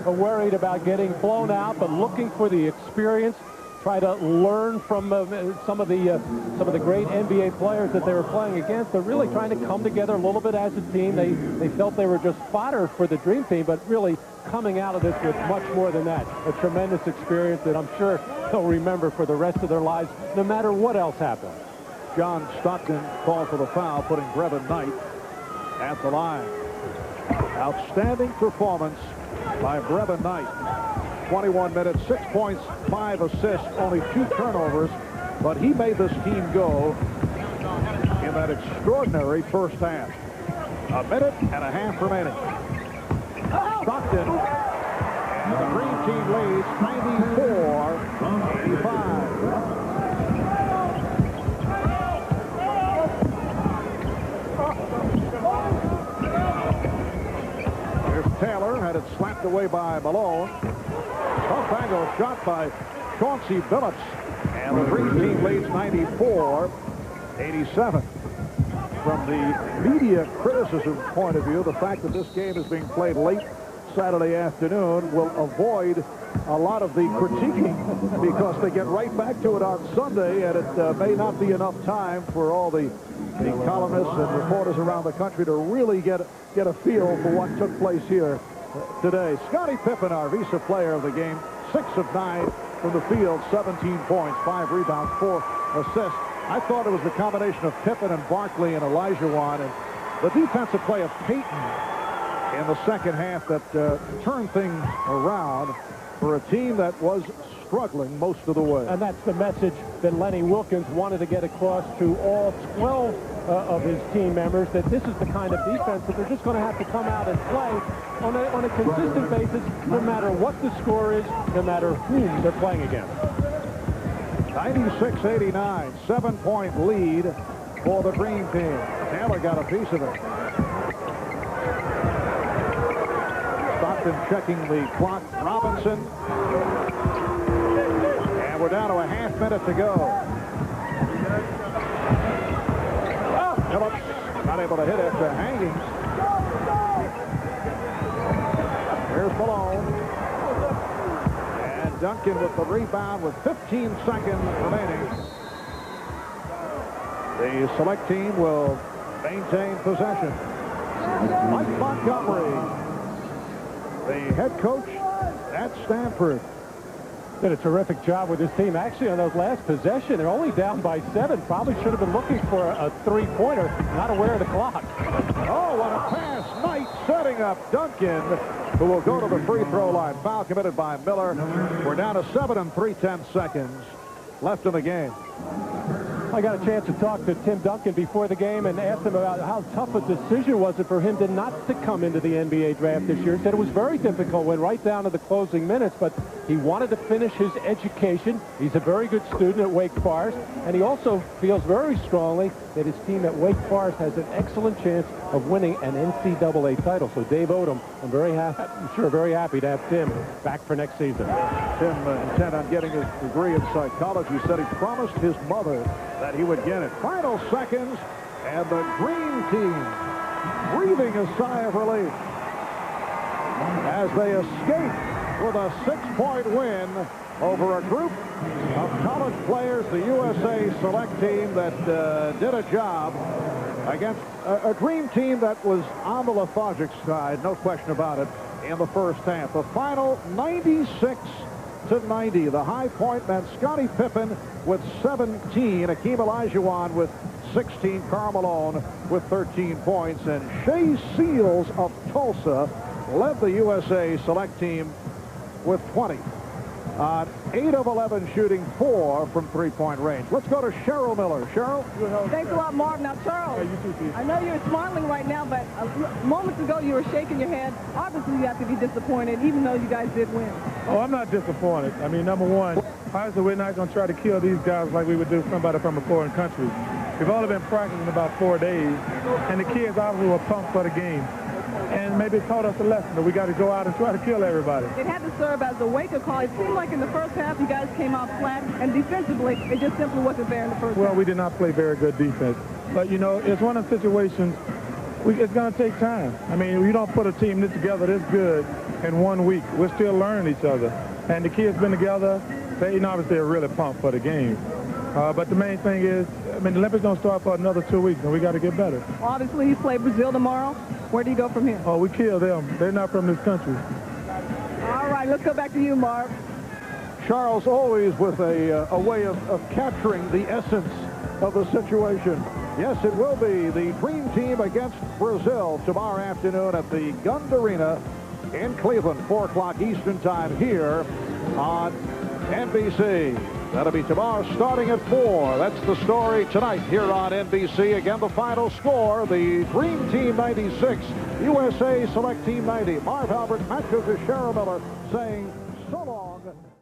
worried about getting blown out, but looking for the experience, try to learn from some of the great NBA players that they were playing against. They're really trying to come together a little bit as a team. They felt they were just fodder for the Dream Team, but really coming out of this with much more than that. A tremendous experience that I'm sure they'll remember for the rest of their lives, no matter what else happens. John Stockton called for the foul, putting Brevin Knight at the line. Outstanding performance by Brevin Knight. 21 minutes, 6 points, 5 assists, only 2 turnovers, but he made this team go in that extraordinary first half. A minute and a half remaining. Stockton, and the green team leads 94-85. Here's Taylor, had it slapped away by Malone. Tough angle shot by Chauncey Billups, and the green team leads 94-87. From the media criticism point of view, the fact that this game is being played late Saturday afternoon will avoid a lot of the critiquing because they get right back to it on Sunday, and it may not be enough time for all the columnists and reporters around the country to really get a feel for what took place here today. Scottie Pippen, our Visa player of the game, 6 of 9 from the field, 17 points, 5 rebounds, 4 assists. I thought it was the combination of Pippen and Barkley and Olajuwon and the defensive play of Payton in the second half that turned things around for a team that was struggling most of the way. And that's the message that Lenny Wilkins wanted to get across to all 12 of his team members, that this is the kind of defense that they're just going to have to come out and play on a consistent basis, no matter what the score is, no matter whom they're playing against. 96-89, 7-point lead for the green team. Taylor got a piece of it. Stockton checking the clock. Robinson. And we're down to a half minute to go. Phillips not able to hit after hanging. Here's Malone. And Duncan with the rebound with 15 seconds remaining. The select team will maintain possession. Mike Montgomery, the head coach at Stanford. Did a terrific job with his team. Actually, on those last possession, they're only down by 7. Probably should have been looking for a three-pointer, not aware of the clock. Oh, what a pass. Knight setting up Duncan, who will go to the free throw line. Foul committed by Miller. We're down to 7 and 3/10 seconds left in the game. I got a chance to talk to Tim Duncan before the game and asked him about how tough a decision was it for him to not to come into the NBA draft this year. He said it was very difficult, went right down to the closing minutes, but he wanted to finish his education. He's a very good student at Wake Forest, and he also feels very strongly that his team at Wake Forest has an excellent chance of winning an NCAA title. So Dave Odom, I'm sure very happy to have Tim back for next season. Tim intent on getting his degree in psychology, said he promised his mother that he would get it. Final seconds, and the green team breathing a sigh of relief as they escape with a 6-point win over a group of college players, the USA select team that did a job against a green team that was on the lethargic side, no question about it, in the first half. The final 96-90. The high point meant Scottie Pippen with 17, Akeem Olajuwon with 16, Karl Malone with 13 points, and Shea Seals of Tulsa led the USA select team with 20. 8 of 11 shooting, 4 from three-point range. Let's go to Cheryl Miller. Cheryl? Thanks a lot, Marv. Now, Charles, I know you're smiling right now, but moments ago you were shaking your head. Obviously, you have to be disappointed, even though you guys did win. Oh, I'm not disappointed. I mean, number one, obviously we're not going to try to kill these guys like we would do somebody from a foreign country. We've only been practicing about 4 days, and the kids obviously were pumped for the game. And maybe it taught us a lesson that we got to go out and try to kill everybody. It had to serve as a wake-up call. It seemed like in the first half you guys came out flat, and defensively it just simply wasn't there in the first half. Well, we did not play very good defense. But, you know, it's one of the situations, it's going to take time. I mean, you don't put a team this together this good in 1 week. We're still learning each other. And the kids been together. They obviously are really pumped for the game. But the main thing is, I mean, the Olympics don't start for another 2 weeks, and we got to get better. Obviously, you play Brazil tomorrow. Where do you go from here? Oh, we kill them. They're not from this country. All right, let's go back to you, Marv. Charles always with a way of capturing the essence of the situation. Yes, it will be the dream team against Brazil tomorrow afternoon at the Gund Arena in Cleveland, 4 o'clock Eastern time here on NBC. That'll be tomorrow starting at 4. That's the story tonight here on NBC. Again, the final score, the Dream Team 96, USA Select Team 90. Marv Albert, Matt Kuka, Shara Miller saying so long.